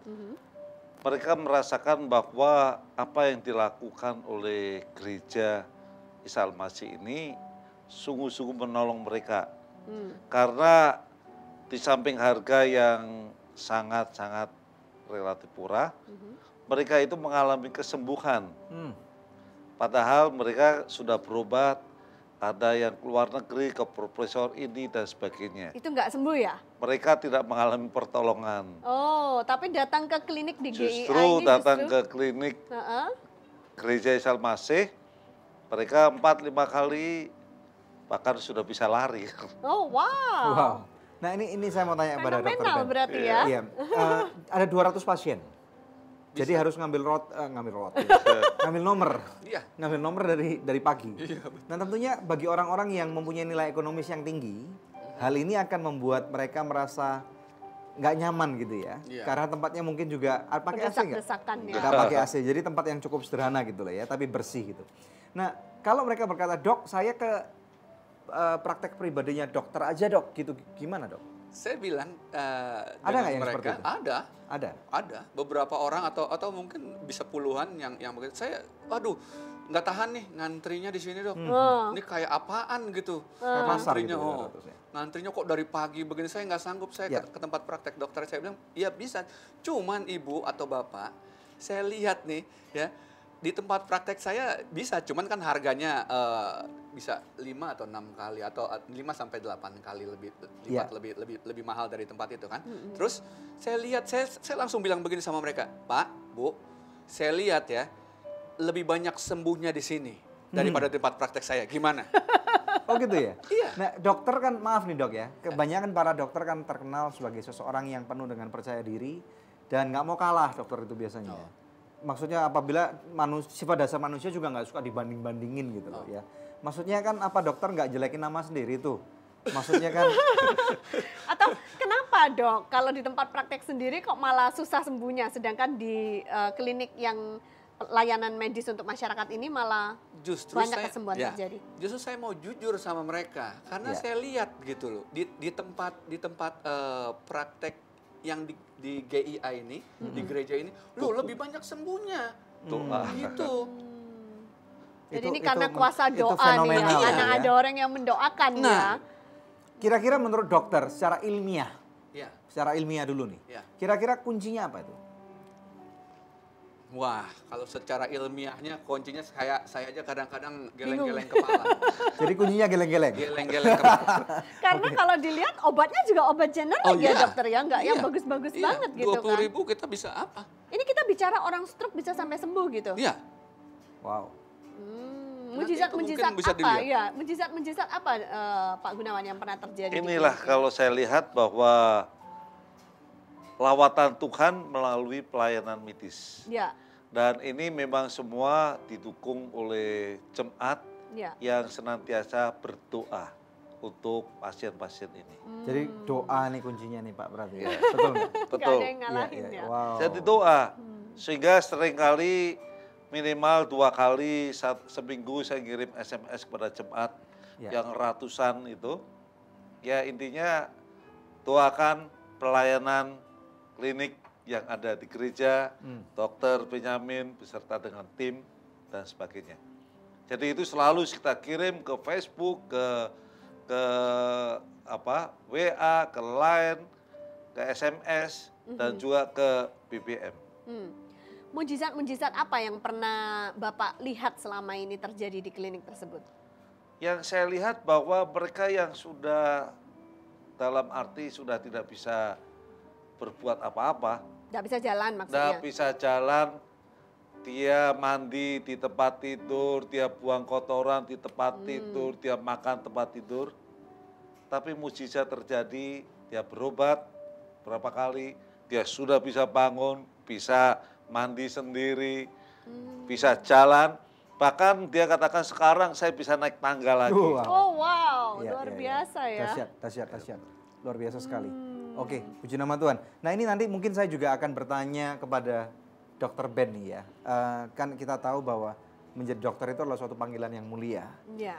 mereka merasakan bahwa apa yang dilakukan oleh gereja Isa Al-Masih ini sungguh-sungguh menolong mereka. Karena di samping harga yang sangat-sangat relatif murah, mereka itu mengalami kesembuhan. Padahal mereka sudah berobat, ada yang keluar negeri ke profesor ini dan sebagainya. Itu nggak sembuh ya? Mereka tidak mengalami pertolongan. Oh, tapi datang ke klinik di GIA Justru ini datang ke klinik gereja Isa Al-Masih, mereka 4-5 kali bahkan sudah bisa lari. Oh, wow. Wow. Nah ini saya mau tanya kepada dokter Fenomenal Ben. berarti ya. Iya. Ada 200 pasien. Jadi harus ngambil nomor. Iya. Ngambil nomor dari pagi. Nah tentunya bagi orang-orang yang mempunyai nilai ekonomis yang tinggi, hal ini akan membuat mereka merasa nggak nyaman gitu ya. Iya. Karena tempatnya mungkin juga pakai AC nggak? Berdesak-desakan ya. Nggak pakai AC, jadi tempat yang cukup sederhana gitu lah ya, tapi bersih gitu. Nah kalau mereka berkata, dok saya ke praktek pribadinya dokter aja dok, gitu gimana dok? Saya bilang Ada dengan nggak yang mereka, seperti itu? Ada beberapa orang atau mungkin bisa puluhan yang begitu. Saya, aduh, nggak tahan nih ngantrinya di sini dok. Ini kayak apaan gitu? Ngantrinya, ngantrinya kok dari pagi begini. Saya nggak sanggup. Saya ke tempat praktek dokter. Saya bilang, iya bisa. Cuman ibu atau bapak, saya lihat nih ya di tempat praktek saya bisa. Cuman kan harganya bisa 5 atau 6 kali atau 5 sampai 8 kali lebih mahal dari tempat itu kan. Terus saya lihat, saya langsung bilang begini sama mereka, Pak, Bu, saya lihat ya lebih banyak sembuhnya di sini daripada tempat praktek saya. Gimana? Oh gitu ya? Iya. Nah dokter kan, maaf nih dok ya, kebanyakan para dokter kan terkenal sebagai seseorang yang penuh dengan percaya diri dan nggak mau kalah dokter itu biasanya. Maksudnya apabila sifat dasar manusia juga nggak suka dibanding-bandingin gitu loh ya. Maksudnya kan apa dokter nggak jelekin nama sendiri tuh? Maksudnya kan. Atau kenapa dok kalau di tempat praktek sendiri kok malah susah sembuhnya, sedangkan di klinik yang layanan medis untuk masyarakat ini malah banyak kesembuhan terjadi. Justru saya mau jujur sama mereka karena saya lihat gitu loh di tempat praktek yang di GIA ini, di gereja ini, lebih banyak sembuhnya. Gitu. Jadi ini karena kuasa doa nih, karena ada orang yang mendoakan ya. Kira-kira menurut dokter secara ilmiah, Ya. dulu nih, Ya. kira-kira kuncinya apa itu? Wah, kalau secara ilmiahnya kuncinya saya aja kadang-kadang geleng-geleng kepala. Jadi kuncinya geleng-geleng? Geleng-geleng kepala. Karena kalau dilihat obatnya juga obat generik ya dokter ya, nggak yang bagus-bagus banget gitu kan. 20.000 kita bisa apa? Ini kita bicara orang stroke bisa sampai sembuh gitu. Iya. Wow. Mujizat-mujizat bisa apa? dilihat. Ya, mujizat-mujizat apa Pak Gunawan yang pernah terjadi? di Inilah klinik ini? kalau saya lihat bahwa lawatan Tuhan melalui pelayanan medis. Ya. Dan ini memang semua didukung oleh jemaat yang senantiasa berdoa untuk pasien-pasien ini. Jadi doa nih kuncinya nih Pak berarti ya. Iya. Betul nggak? Betul. Nggak ada yang ngalahin ya. Wow. Jadi doa. Sehingga seringkali minimal 2 kali seminggu saya ngirim SMS kepada jemaat yang ratusan itu. Ya intinya doakan pelayanan klinik yang ada di gereja, Dokter Benyamin beserta dengan tim dan sebagainya. Jadi itu selalu kita kirim ke Facebook, ke WA, ke Line, ke SMS dan juga ke BBM. Mujizat-mujizat apa yang pernah Bapak lihat selama ini terjadi di klinik tersebut? Yang saya lihat bahwa mereka yang sudah dalam arti sudah tidak bisa berbuat apa-apa. Tidak bisa jalan maksudnya? Tidak bisa jalan, dia mandi di tempat tidur, dia buang kotoran di tempat tidur, dia makan tempat tidur. Tapi mujizat terjadi, dia berobat berapa kali, dia sudah bisa bangun, bisa mandi sendiri, bisa jalan. Bahkan dia katakan sekarang saya bisa naik tangga lagi. Oh wow, luar biasa ya. Dahsyat. Luar biasa sekali. Oke, puji nama Tuhan. Nah ini nanti mungkin saya juga akan bertanya kepada Dokter Ben nih ya. Kan kita tahu bahwa menjadi dokter itu adalah suatu panggilan yang mulia.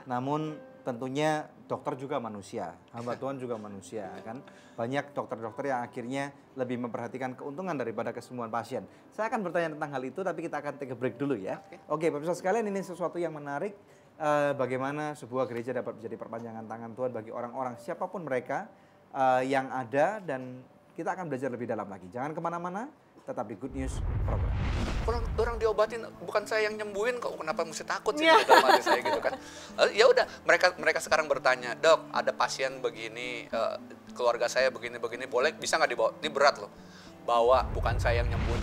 Namun tentunya dokter juga manusia, hamba Tuhan juga manusia kan. Banyak dokter-dokter yang akhirnya lebih memperhatikan keuntungan daripada kesembuhan pasien. Saya akan bertanya tentang hal itu tapi kita akan take a break dulu ya. Oke, pemirsa sekalian ini sesuatu yang menarik. Bagaimana sebuah gereja dapat menjadi perpanjangan tangan Tuhan bagi orang-orang siapapun mereka yang ada, dan kita akan belajar lebih dalam lagi. Jangan kemana-mana, tetap di Good News Program. Orang diobatin, bukan saya yang nyembuhin kok, kenapa mesti takut sih dalam hati saya gitu kan. Ya udah, mereka sekarang bertanya, "Dok, ada pasien begini, keluarga saya begini, boleh bisa nggak dibawa? Ini berat loh." Bawa, bukan saya yang nyembuhin.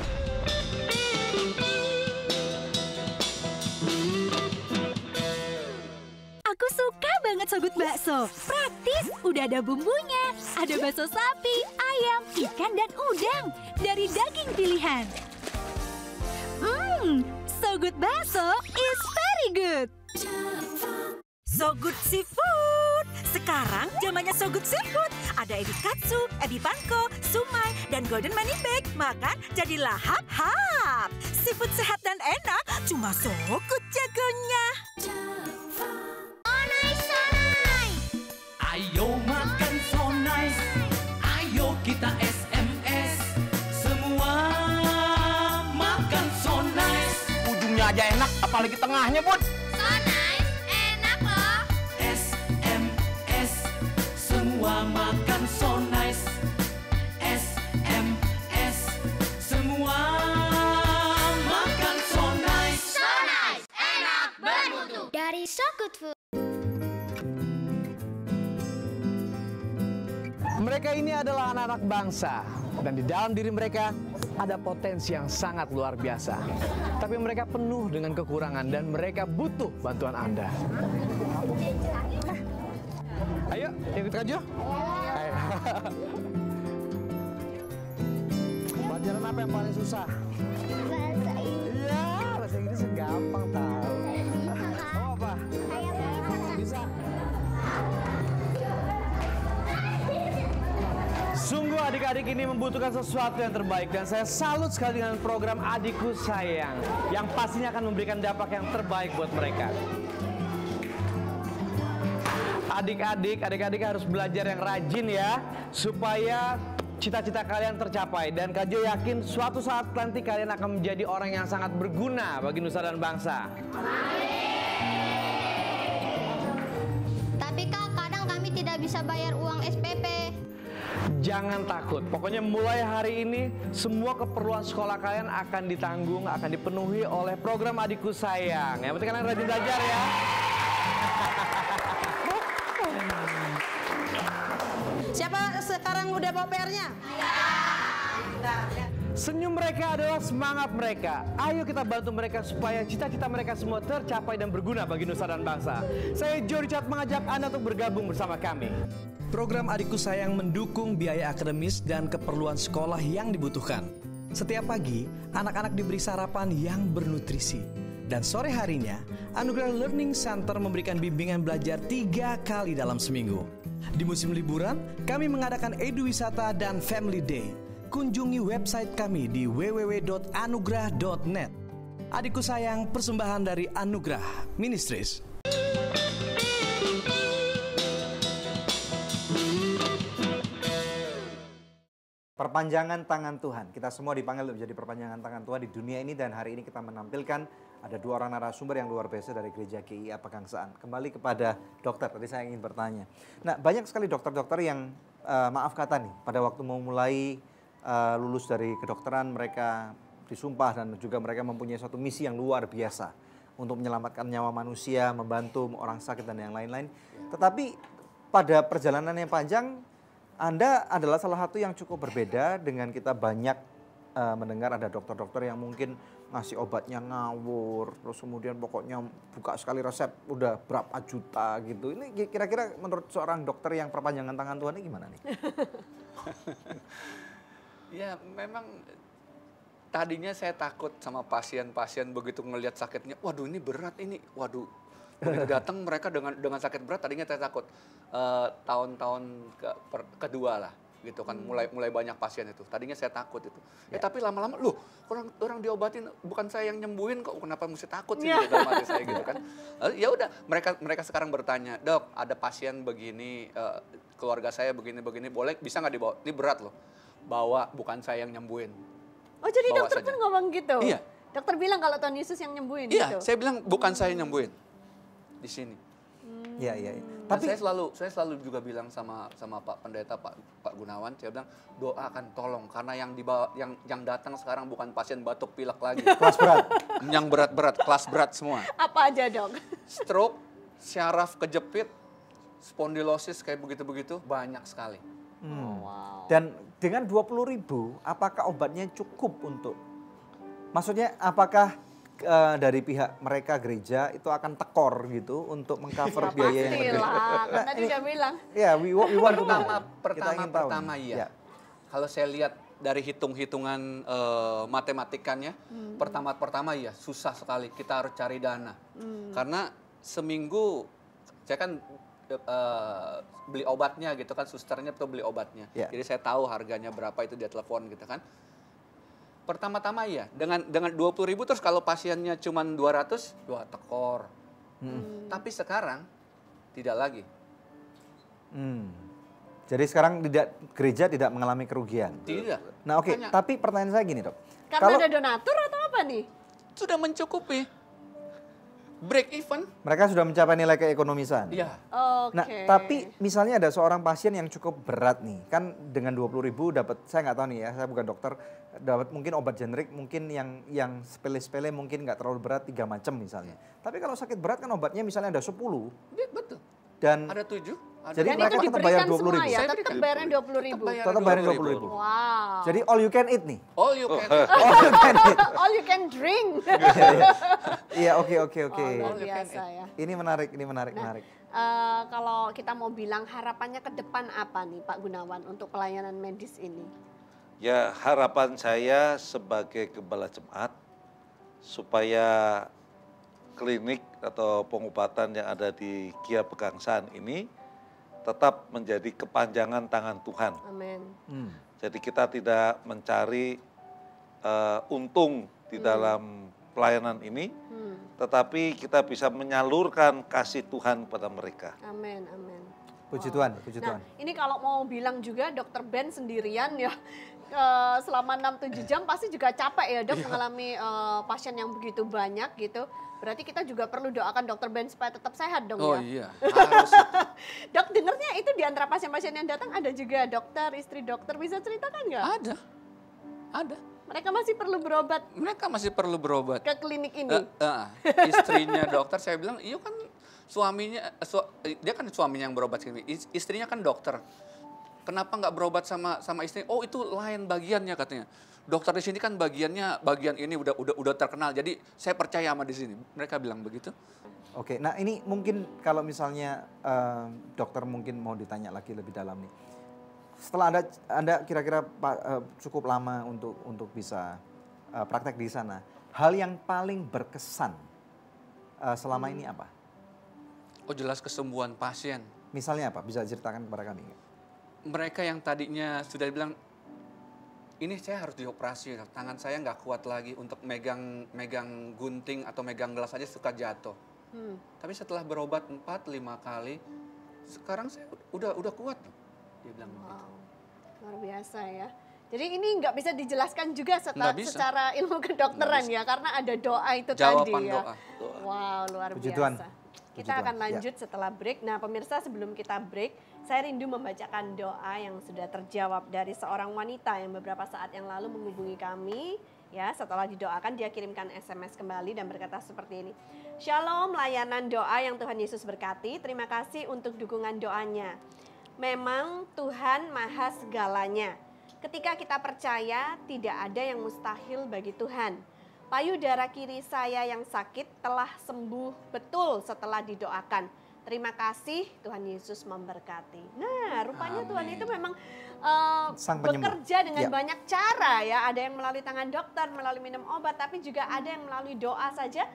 Aku suka banget Sogut Bakso. Praktis, udah ada bumbunya. Ada bakso sapi, ayam, ikan, dan udang. Dari daging pilihan. Sogut Bakso is very good. Sogut Seafood. Sekarang zamannya Sogut Seafood. Ada ebi katsu, ebi panko, sumai, dan golden money bag. Makan jadi lahap-hap. Seafood sehat dan enak, cuma Sogut jagonya. Ayo makan so nice, ayo kita SMS, semua makan so nice. Ujungnya aja enak, apalagi tengahnya, Bud. So nice, enak loh. SMS, semua makan so nice. SMS, semua makan so nice. So nice, enak, bermutu. Dari Sogut Food. Mereka ini adalah anak-anak bangsa, dan di dalam diri mereka ada potensi yang sangat luar biasa. Tapi mereka penuh dengan kekurangan dan mereka butuh bantuan Anda. Ayo, ikut Kak Jo. Ayo. Pelajaran apa yang paling susah? Bahasa Inggris. Iya, bahasa Inggris gampang tahu. Oh apa? Bisa. Sungguh adik-adik ini membutuhkan sesuatu yang terbaik, dan saya salut sekali dengan program Adikku Sayang yang pastinya akan memberikan dampak yang terbaik buat mereka. Adik-adik harus belajar yang rajin ya, supaya cita-cita kalian tercapai. Dan Kak Jo yakin suatu saat nanti kalian akan menjadi orang yang sangat berguna bagi nusa dan bangsa. Tapi Kak, kadang kami tidak bisa bayar uang SPP. Jangan takut, pokoknya mulai hari ini semua keperluan sekolah kalian akan ditanggung, akan dipenuhi oleh program Adikku Sayang. Yang penting kalian rajin belajar ya. Siapa sekarang udah bawa PR-nya? Senyum mereka adalah semangat mereka. Ayo kita bantu mereka supaya cita-cita mereka semua tercapai dan berguna bagi nusa dan bangsa. Saya Joe Richard mengajak Anda untuk bergabung bersama kami. Program Adikku Sayang mendukung biaya akademis dan keperluan sekolah yang dibutuhkan. Setiap pagi, anak-anak diberi sarapan yang bernutrisi. Dan sore harinya, Anugerah Learning Center memberikan bimbingan belajar 3 kali dalam seminggu. Di musim liburan, kami mengadakan Edu Wisata dan Family Day. Kunjungi website kami di www.anugrah.net. Adikku sayang, persembahan dari Anugerah Ministries. Perpanjangan tangan Tuhan. Kita semua dipanggil untuk menjadi perpanjangan tangan Tuhan di dunia ini, dan hari ini kita menampilkan ada 2 orang narasumber yang luar biasa dari Gereja GIA Pegangsaan. Kembali kepada dokter, tadi saya ingin bertanya. Nah, banyak sekali dokter-dokter yang maaf kata nih, pada waktu mau mulai lulus dari kedokteran, mereka disumpah dan juga mereka mempunyai suatu misi yang luar biasa untuk menyelamatkan nyawa manusia, membantu orang sakit dan yang lain-lain. Tetapi pada perjalanan yang panjang, Anda adalah salah satu yang cukup berbeda dengan kita banyak mendengar ada dokter-dokter yang mungkin ngasih obatnya ngawur, terus kemudian pokoknya buka sekali resep udah berapa juta gitu. Ini kira-kira menurut seorang dokter yang perpanjangan tangan Tuhan ini gimana nih? Ya memang tadinya saya takut sama pasien-pasien begitu ngelihat sakitnya, waduh ini berat ini, waduh. Begitu datang mereka dengan sakit berat, tadinya saya takut. Tahun-tahun kedua lah gitu kan, mulai banyak pasien itu. Tadinya saya takut itu. Tapi lama-lama, loh orang diobatin, bukan saya yang nyembuhin kok, kenapa mesti takut sih gitu, dalam hati saya gitu kan. Ya udah, mereka sekarang bertanya, dok ada pasien begini, keluarga saya begini-begini, boleh bisa nggak dibawa? Ini berat loh, bawa, bukan saya yang nyembuhin. Oh jadi Bawa dokter saja. pun ngomong gitu? Iya. Dokter bilang kalau Tuhan Yesus yang nyembuhin Iya, gitu? saya bilang bukan saya yang nyembuhin di sini. Iya, iya. Tapi saya selalu juga bilang sama Pak Pendeta Pak Gunawan, saya bilang doakan tolong, karena yang dibawa yang datang sekarang bukan pasien batuk pilek lagi. Kelas berat. Yang berat-berat, kelas berat semua. Apa aja dok? Stroke, syaraf kejepit, spondilosis kayak begitu-begitu banyak sekali. Wow. Dan dengan 20.000, apakah obatnya cukup untuk? Maksudnya apakah dari pihak mereka gereja itu akan tekor gitu untuk mengcover biaya yang lebih? Pastilah, kan tadi udah bilang. Ya, we want to know. Pertama iya. Kalau saya lihat dari hitung-hitungan matematikanya, pertama iya susah sekali, kita harus cari dana. Karena seminggu saya kan beli obatnya gitu kan, susternya tuh beli obatnya. Jadi saya tahu harganya berapa, itu dia telepon gitu kan. Pertama-tama iya, dengan 20.000 terus kalau pasiennya cuma 200, wah tekor. Tapi sekarang tidak lagi. Jadi sekarang gereja tidak mengalami kerugian? Tidak. Nah oke, tapi pertanyaan saya gini dok. Karena ada donatur atau apa nih? Sudah mencukupi. Break even. Mereka sudah mencapai nilai keekonomisan? Iya. Nah tapi misalnya ada seorang pasien yang cukup berat nih. Kan dengan 20.000 dapat, saya nggak tahu nih ya, saya bukan dokter. Dapat mungkin obat generik, mungkin yang sepele-sepele mungkin nggak terlalu berat, 3 macam misalnya. Tapi kalau sakit berat kan obatnya misalnya ada 10. Iya betul. Dan ada 7. Jadi mereka tetap bayar 20.000. Ya, tetap bayarnya 20.000. Tetap bayar 20.000. Wow. Jadi all you can eat nih. All you can eat. All you can eat. All you can drink. Iya, oke. Luar biasa ya. Ini menarik. Kalau kita mau bilang harapannya ke depan apa nih Pak Gunawan untuk pelayanan medis ini? Ya, harapan saya sebagai gembala jemaat supaya klinik atau pengobatan yang ada di GIA Pegangsaan ini tetap menjadi kepanjangan tangan Tuhan. Amin. Jadi kita tidak mencari untung di dalam pelayanan ini, tetapi kita bisa menyalurkan kasih Tuhan pada mereka. Amin. Puji Tuhan. Nah, ini kalau mau bilang juga dokter Ben sendirian ya, selama 6-7 jam pasti juga capek ya dok, mengalami pasien yang begitu banyak gitu. Berarti kita juga perlu doakan dokter Ben supaya tetap sehat dong ya. Oh iya, harus. Dok, dengarnya itu di antara pasien-pasien yang datang ada juga dokter, istri dokter, bisa ceritakan nggak? Ada. Mereka masih perlu berobat? Mereka masih perlu berobat. Ke klinik ini? Istrinya dokter, saya bilang, iya kan suaminya, dia kan suaminya yang berobat sini, istrinya kan dokter. Kenapa nggak berobat sama istri? Oh itu lain bagiannya katanya. Dokter di sini kan bagian ini udah terkenal. Jadi saya percaya sama di sini. Mereka bilang begitu. Oke, nah ini mungkin kalau misalnya dokter mungkin mau ditanya lagi lebih dalam nih. Setelah Anda kira-kira cukup lama untuk bisa praktek di sana, hal yang paling berkesan selama ini apa? Oh jelas kesembuhan pasien. Misalnya apa? Bisa ceritakan kepada kami? Mereka yang tadinya sudah bilang, ini saya harus dioperasi, tangan saya nggak kuat lagi untuk megang gunting atau megang gelas aja suka jatuh. Tapi setelah berobat 4-5 kali, sekarang saya udah kuat. Dia bilang begitu. Luar biasa ya. Jadi ini nggak bisa dijelaskan juga secara ilmu kedokteran ya, karena ada doa itu Jawaban tadi ya. doa. Wow, luar Puji biasa. Tuhan. Kita akan lanjut setelah break. Nah pemirsa, sebelum kita break, saya rindu membacakan doa yang sudah terjawab dari seorang wanita yang beberapa saat yang lalu menghubungi kami. Ya, setelah didoakan dia kirimkan SMS kembali dan berkata seperti ini. Shalom, layanan doa yang Tuhan Yesus berkati. Terima kasih untuk dukungan doanya. Memang Tuhan maha segalanya. Ketika kita percaya, tidak ada yang mustahil bagi Tuhan. Payudara kiri saya yang sakit telah sembuh betul setelah didoakan. Terima kasih, Tuhan Yesus memberkati. Nah, rupanya Amin. Tuhan itu memang Sang penyembuh. bekerja dengan Ya. banyak cara ya. Ada yang melalui tangan dokter, melalui minum obat, tapi juga ada yang melalui doa saja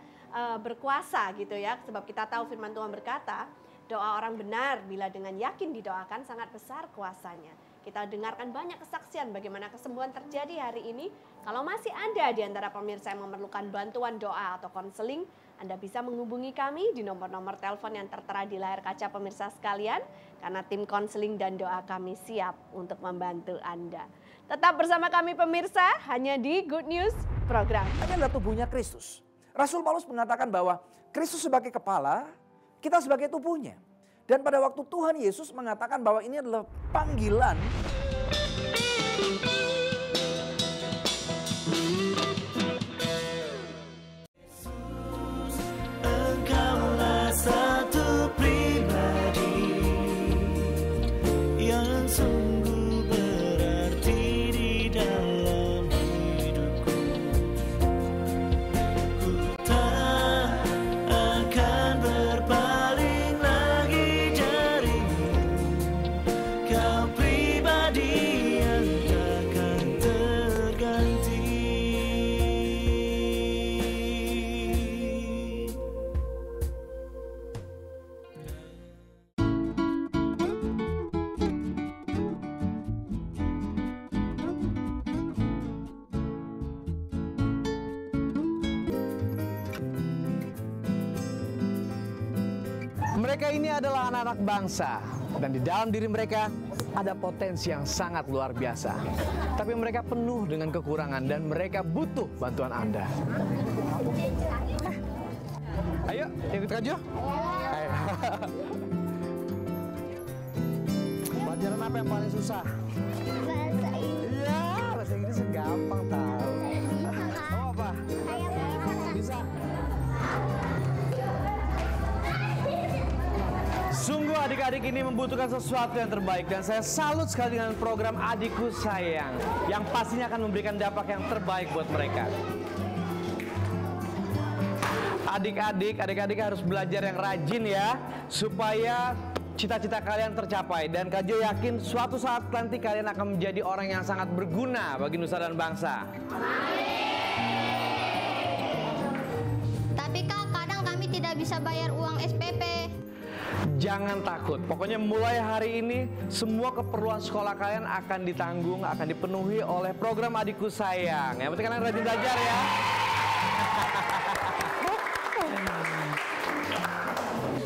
berkuasa gitu ya. Sebab kita tahu firman Tuhan berkata, doa orang benar bila dengan yakin didoakan sangat besar kuasanya. Kita dengarkan banyak kesaksian bagaimana kesembuhan terjadi hari ini. Kalau masih ada di antara pemirsa yang memerlukan bantuan doa atau konseling, Anda bisa menghubungi kami di nomor-nomor telepon yang tertera di layar kaca pemirsa sekalian, karena tim konseling dan doa kami siap untuk membantu Anda. Tetap bersama kami pemirsa, hanya di Good News Program. Ini adalah tubuhnya Kristus. Rasul Paulus mengatakan bahwa Kristus sebagai kepala, kita sebagai tubuhnya. Dan pada waktu Tuhan Yesus mengatakan bahwa ini adalah panggilan. Engkaulah satu pribadi yang sungguh berarti di dalam hidupku. Ku tak akan berpaling lagi darimu. Kau pribadi yang takkan terganti. Mereka ini adalah anak-anak bangsa, dan di dalam diri mereka ada potensi yang sangat luar biasa. Tapi mereka penuh dengan kekurangan dan mereka butuh bantuan Anda. Ayo, ikut Kak Jo. Ayo. Pelajaran apa yang paling susah? Bahasa Inggris. Iya, bahasa Inggris gampang tahu. Oh apa? Bisa. Sungguh adik-adik ini membutuhkan sesuatu yang terbaik dan saya salut sekali dengan program Adikku Sayang yang pastinya akan memberikan dampak yang terbaik buat mereka. Adik-adik harus belajar yang rajin ya supaya cita-cita kalian tercapai dan Kak Jo yakin suatu saat nanti kalian akan menjadi orang yang sangat berguna bagi nusa dan bangsa. Tapi Kak, kadang kami tidak bisa bayar uang SPP. Jangan takut, pokoknya mulai hari ini semua keperluan sekolah kalian akan ditanggung, akan dipenuhi oleh program Adikku Sayang. Yang penting kalian rajin belajar ya.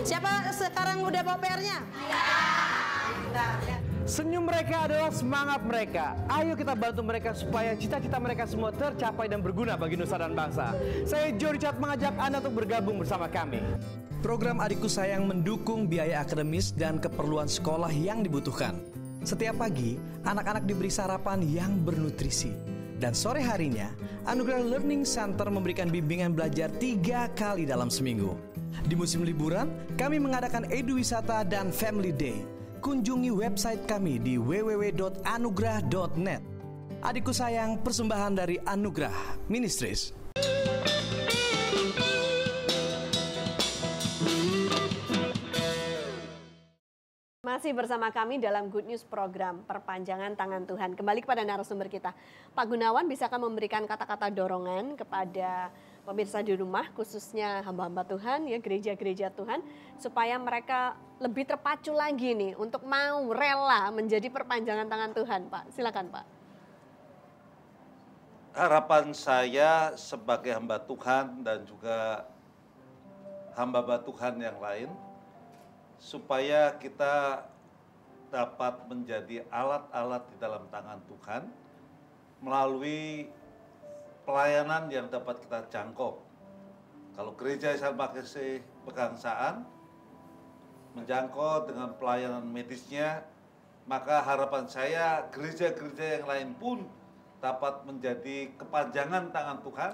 Siapa sekarang udah bawa PR-nya? Senyum mereka adalah semangat mereka. Ayo kita bantu mereka supaya cita-cita mereka semua tercapai dan berguna bagi nusa dan bangsa. Saya Joe Richard mengajak Anda untuk bergabung bersama kami. Program Adikku Sayang mendukung biaya akademis dan keperluan sekolah yang dibutuhkan. Setiap pagi, anak-anak diberi sarapan yang bernutrisi. Dan sore harinya, Anugerah Learning Center memberikan bimbingan belajar 3 kali dalam seminggu. Di musim liburan, kami mengadakan Edu Wisata dan Family Day. Kunjungi website kami di www.anugrah.net. Adikku Sayang, persembahan dari Anugerah Ministries. Masih bersama kami dalam Good News Program Perpanjangan Tangan Tuhan. Kembali kepada narasumber kita. Pak Gunawan, bisakah memberikan kata-kata dorongan kepada pemirsa di rumah, khususnya hamba-hamba Tuhan, ya gereja-gereja Tuhan, supaya mereka lebih terpacu lagi nih untuk mau rela menjadi perpanjangan tangan Tuhan, Pak. Silakan, Pak. Harapan saya sebagai hamba Tuhan dan juga hamba-hamba Tuhan yang lain, supaya kita dapat menjadi alat-alat di dalam tangan Tuhan melalui pelayanan yang dapat kita jangkau. Kalau gereja Sama Kasih Pegangsaan menjangkau dengan pelayanan medisnya, maka harapan saya gereja-gereja yang lain pun dapat menjadi kepanjangan tangan Tuhan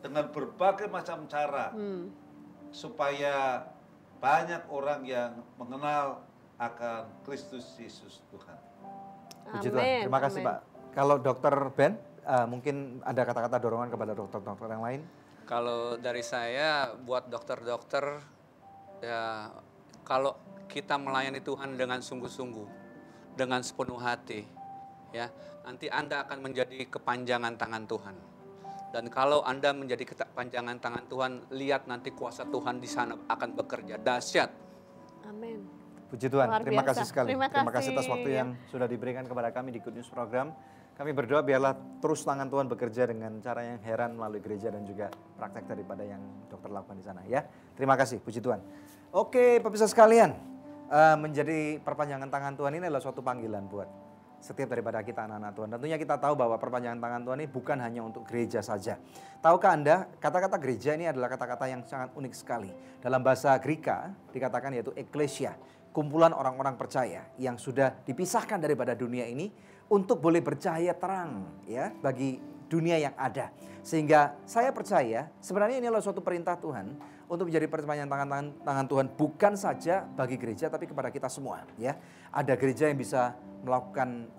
dengan berbagai macam cara supaya banyak orang yang mengenal akan Kristus Yesus Tuhan. Puji Tuhan. Terima kasih Pak. Kalau Dokter Ben, mungkin ada kata-kata dorongan kepada dokter-dokter yang lain? Kalau dari saya buat dokter-dokter, ya kalau kita melayani Tuhan dengan sungguh-sungguh, dengan sepenuh hati, ya nanti Anda akan menjadi kepanjangan tangan Tuhan. Dan kalau Anda menjadi kepanjangan tangan Tuhan, lihat nanti kuasa Tuhan di sana akan bekerja dahsyat. Amin. Puji Tuhan, terima kasih sekali. Terima kasih atas waktu yang sudah diberikan kepada kami di Good News Program. Kami berdoa biarlah terus tangan Tuhan bekerja dengan cara yang heran melalui gereja dan juga praktek daripada yang dokter lakukan di sana ya. Terima kasih, puji Tuhan. Oke, pemirsa sekalian, menjadi perpanjangan tangan Tuhan ini adalah suatu panggilan buat setiap daripada kita anak-anak Tuhan. Tentunya kita tahu bahwa perpanjangan tangan Tuhan ini bukan hanya untuk gereja saja. Tahukah Anda, kata-kata gereja ini adalah kata-kata yang sangat unik sekali. Dalam bahasa Greka dikatakan yaitu ekklesia, kumpulan orang-orang percaya yang sudah dipisahkan daripada dunia ini untuk boleh bercahaya terang ya bagi dunia yang ada. Sehingga saya percaya sebenarnya ini adalah suatu perintah Tuhan untuk menjadi perpanjangan tangan Tuhan bukan saja bagi gereja tapi kepada kita semua ya. Ada gereja yang bisa melakukan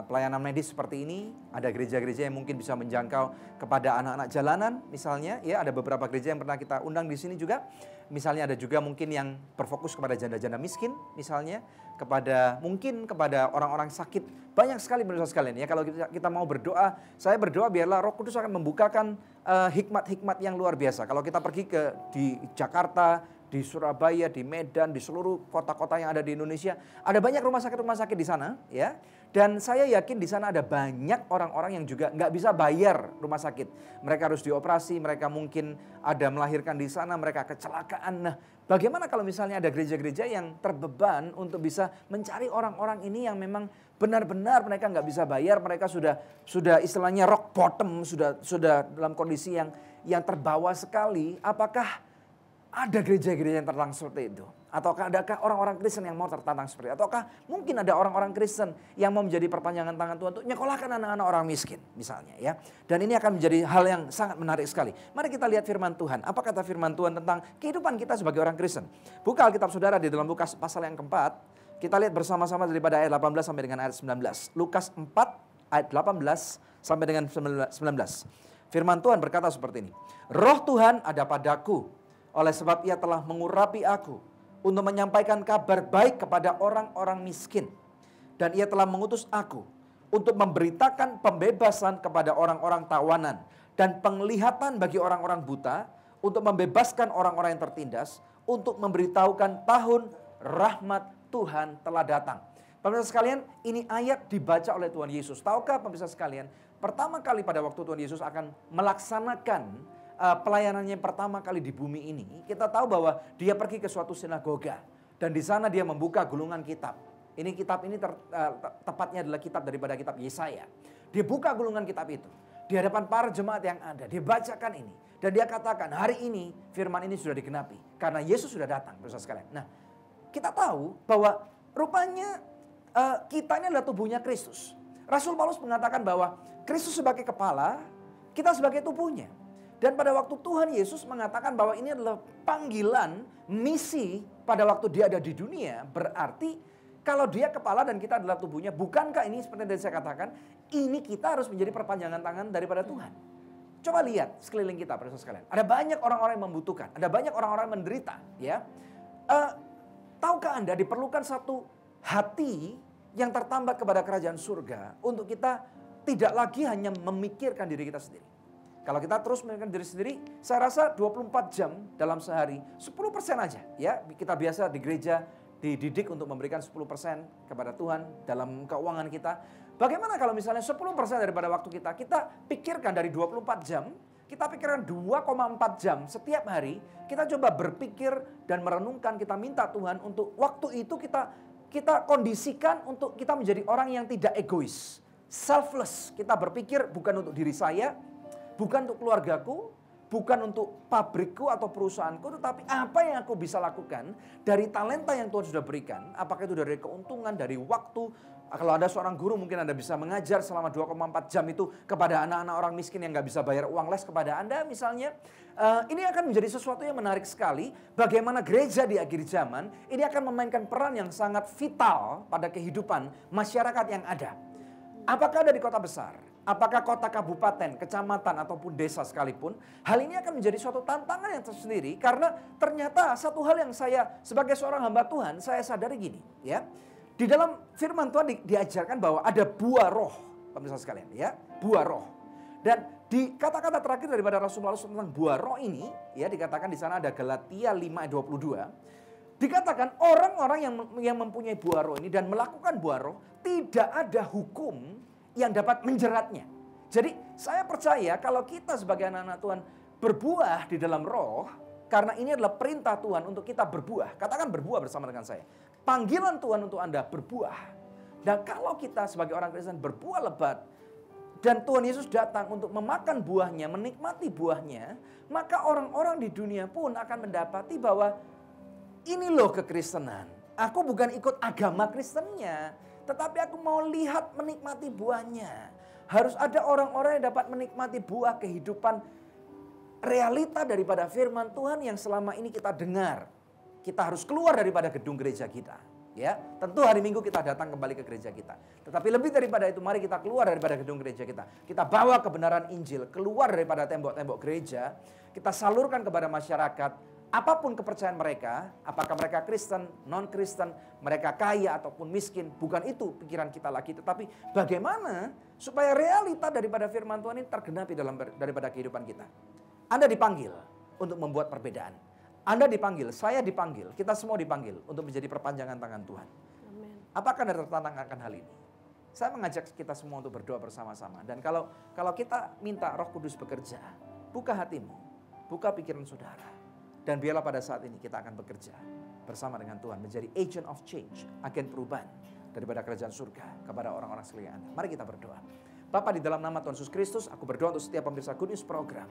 pelayanan medis seperti ini, ada gereja-gereja yang mungkin bisa menjangkau kepada anak-anak jalanan misalnya ya, ada beberapa gereja yang pernah kita undang di sini juga. Misalnya ada juga mungkin yang berfokus kepada janda-janda miskin misalnya, mungkin kepada orang-orang sakit. Banyak sekali pemirsa sekalian ya, kalau kita mau berdoa, saya berdoa biarlah Roh Kudus akan membukakan hikmat-hikmat yang luar biasa. Kalau kita pergi di Jakarta, di Surabaya, di Medan, di seluruh kota-kota yang ada di Indonesia, ada banyak rumah sakit di sana ya. Dan saya yakin di sana ada banyak orang-orang yang juga nggak bisa bayar rumah sakit. Mereka harus dioperasi, mereka mungkin ada melahirkan di sana, mereka kecelakaan. Nah, bagaimana kalau misalnya ada gereja-gereja yang terbeban untuk bisa mencari orang-orang ini yang memang benar-benar mereka nggak bisa bayar, mereka sudah istilahnya rock bottom, sudah dalam kondisi yang terbawa sekali. Apakah ada gereja-gereja yang tertantang seperti itu? Ataukah adakah orang-orang Kristen yang mau tertantang seperti itu? Ataukah mungkin ada orang-orang Kristen yang mau menjadi perpanjangan tangan Tuhan untuk nyekolahkan anak-anak orang miskin misalnya ya. Dan ini akan menjadi hal yang sangat menarik sekali. Mari kita lihat firman Tuhan. Apa kata firman Tuhan tentang kehidupan kita sebagai orang Kristen? Buka Alkitab saudara di dalam Lukas pasal yang keempat. Kita lihat bersama-sama daripada ayat 18 sampai dengan ayat 19. Lukas 4 ayat 18 sampai dengan 19. Firman Tuhan berkata seperti ini. Roh Tuhan ada padaku, oleh sebab ia telah mengurapi aku untuk menyampaikan kabar baik kepada orang-orang miskin. Dan ia telah mengutus aku untuk memberitakan pembebasan kepada orang-orang tawanan dan penglihatan bagi orang-orang buta, untuk membebaskan orang-orang yang tertindas, untuk memberitahukan tahun rahmat Tuhan telah datang. Pemirsa sekalian, ini ayat dibaca oleh Tuhan Yesus. Tahukah pemirsa sekalian, pertama kali pada waktu Tuhan Yesus akan melaksanakan pelayanannya pertama kali di bumi ini, kita tahu bahwa dia pergi ke suatu sinagoga dan di sana dia membuka gulungan kitab. Ini kitab ini tepatnya adalah kitab daripada kitab Yesaya. Dia buka gulungan kitab itu di hadapan para jemaat yang ada. Dia bacakan ini dan dia katakan, hari ini firman ini sudah digenapi karena Yesus sudah datang, pemirsa sekalian. Nah, kita tahu bahwa rupanya kita ini adalah tubuhnya Kristus. Rasul Paulus mengatakan bahwa Kristus sebagai kepala, kita sebagai tubuhnya. Dan pada waktu Tuhan Yesus mengatakan bahwa ini adalah panggilan misi pada waktu dia ada di dunia, berarti kalau dia kepala dan kita adalah tubuhnya, bukankah ini seperti yang saya katakan, ini kita harus menjadi perpanjangan tangan daripada Tuhan. Coba lihat sekeliling kita, saudara sekalian. Ada banyak orang-orang yang membutuhkan, ada banyak orang-orang yang menderita, ya. Tahukah Anda diperlukan satu hati yang tertambat kepada kerajaan surga untuk kita tidak lagi hanya memikirkan diri kita sendiri. Kalau kita terus meningkatkan diri sendiri, saya rasa 24 jam dalam sehari, 10% aja ya. Kita biasa di gereja dididik untuk memberikan 10% kepada Tuhan dalam keuangan kita. Bagaimana kalau misalnya 10% daripada waktu kita pikirkan dari 24 jam, kita pikirkan 2,4 jam setiap hari, kita coba berpikir dan merenungkan, kita minta Tuhan untuk waktu itu kita kondisikan untuk kita menjadi orang yang tidak egois, selfless. Kita berpikir bukan untuk diri saya, bukan untuk keluargaku, bukan untuk pabrikku atau perusahaanku, tetapi apa yang aku bisa lakukan dari talenta yang Tuhan sudah berikan. Apakah itu dari keuntungan, dari waktu. Kalau ada seorang guru mungkin Anda bisa mengajar selama 2,4 jam itu kepada anak-anak orang miskin yang nggak bisa bayar uang les kepada Anda misalnya. Ini akan menjadi sesuatu yang menarik sekali. Bagaimana gereja di akhir zaman ini akan memainkan peran yang sangat vital pada kehidupan masyarakat yang ada. Apakah ada di kota besar? Apakah kota, kabupaten, kecamatan, ataupun desa sekalipun, hal ini akan menjadi suatu tantangan yang tersendiri karena ternyata satu hal yang saya sebagai seorang hamba Tuhan, saya sadari gini ya. Di dalam firman Tuhan diajarkan bahwa ada buah roh, pemirsa sekalian ya, buah roh. Dan di kata-kata terakhir daripada Rasul Paulus tentang buah roh ini, ya dikatakan di sana ada Galatia 5:22. Dikatakan orang-orang yang mempunyai buah roh ini dan melakukan buah roh, tidak ada hukum yang dapat menjeratnya. Jadi saya percaya kalau kita sebagai anak-anak Tuhan berbuah di dalam roh, karena ini adalah perintah Tuhan untuk kita berbuah. Katakan berbuah bersama dengan saya. Panggilan Tuhan untuk Anda berbuah. Dan kalau kita sebagai orang Kristen berbuah lebat, dan Tuhan Yesus datang untuk memakan buahnya, menikmati buahnya, maka orang-orang di dunia pun akan mendapati bahwa ini loh kekristenan. Aku bukan ikut agama Kristennya, tetapi aku mau lihat menikmati buahnya. Harus ada orang-orang yang dapat menikmati buah kehidupan realita daripada firman Tuhan yang selama ini kita dengar. Kita harus keluar daripada gedung gereja kita. Ya, tentu hari Minggu kita datang kembali ke gereja kita. Tetapi lebih daripada itu, mari kita keluar daripada gedung gereja kita. Kita bawa kebenaran Injil keluar daripada tembok-tembok gereja. Kita salurkan kepada masyarakat apapun kepercayaan mereka, apakah mereka Kristen, non-Kristen, mereka kaya ataupun miskin, bukan itu pikiran kita lagi. Tetapi bagaimana supaya realita daripada firman Tuhan ini tergenapi daripada kehidupan kita. Anda dipanggil untuk membuat perbedaan. Anda dipanggil, saya dipanggil, kita semua dipanggil untuk menjadi perpanjangan tangan Tuhan. Amen. Apakah Anda tertantang akan hal ini? Saya mengajak kita semua untuk berdoa bersama-sama. Dan kalau kita minta Roh Kudus bekerja, buka hatimu, buka pikiran saudara. Dan biarlah pada saat ini kita akan bekerja bersama dengan Tuhan, menjadi agent of change, agen perubahan daripada kerajaan surga kepada orang-orang sekeliling Anda. Mari kita berdoa. Bapa, di dalam nama Tuhan Yesus Kristus, aku berdoa untuk setiap pemirsa Good News program.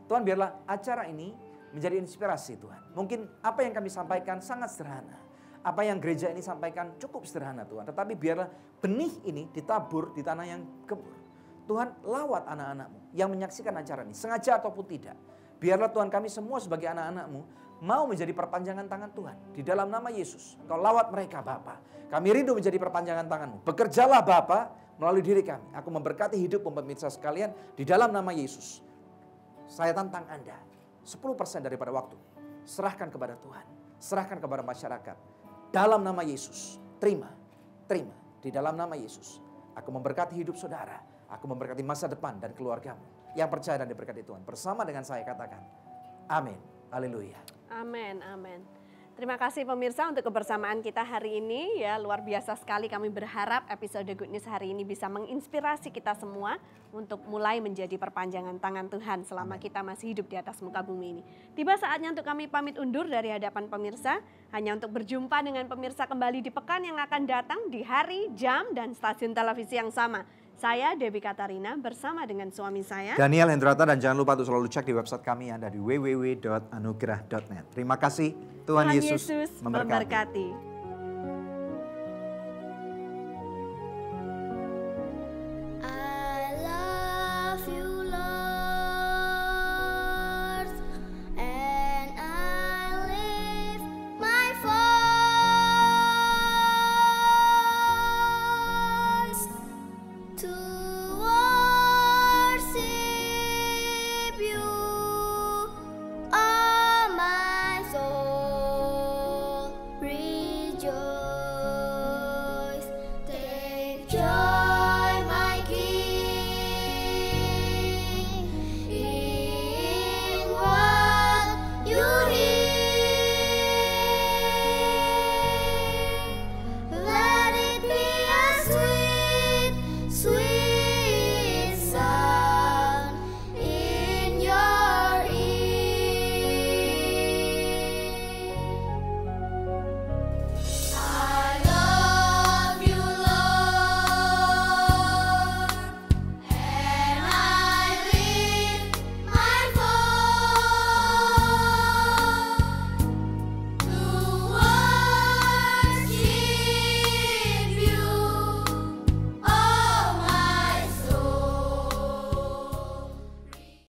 Tuhan, biarlah acara ini menjadi inspirasi Tuhan. Mungkin apa yang kami sampaikan sangat sederhana. Apa yang gereja ini sampaikan cukup sederhana Tuhan. Tetapi biarlah benih ini ditabur di tanah yang gembur. Tuhan, lawat anak-anak-Mu yang menyaksikan acara ini, sengaja ataupun tidak. Biarlah Tuhan, kami semua sebagai anak-anak-Mu mau menjadi perpanjangan tangan Tuhan. Di dalam nama Yesus, Engkau lawat mereka Bapa. Kami rindu menjadi perpanjangan tangan-Mu. Bekerjalah Bapa melalui diri kami. Aku memberkati hidup pemirsa sekalian di dalam nama Yesus. Saya tantang Anda. 10% daripada waktu, serahkan kepada Tuhan, serahkan kepada masyarakat. Dalam nama Yesus, terima di dalam nama Yesus. Aku memberkati hidup saudara, aku memberkati masa depan dan keluargamu yang percaya dan diberkati Tuhan. Bersama dengan saya katakan, amin, haleluya. Amin, amin. Terima kasih pemirsa untuk kebersamaan kita hari ini ya, luar biasa sekali. Kami berharap episode Good News hari ini bisa menginspirasi kita semua untuk mulai menjadi perpanjangan tangan Tuhan selama kita masih hidup di atas muka bumi ini. Tiba saatnya untuk kami pamit undur dari hadapan pemirsa, hanya untuk berjumpa dengan pemirsa kembali di pekan yang akan datang di hari, jam, dan stasiun televisi yang sama. Saya Debbie Katarina bersama dengan suami saya Daniel Hendrata, dan jangan lupa untuk selalu cek di website kami yang ada di www.anugerah.net. Terima kasih, Tuhan Yesus memberkati. Rejoice. as we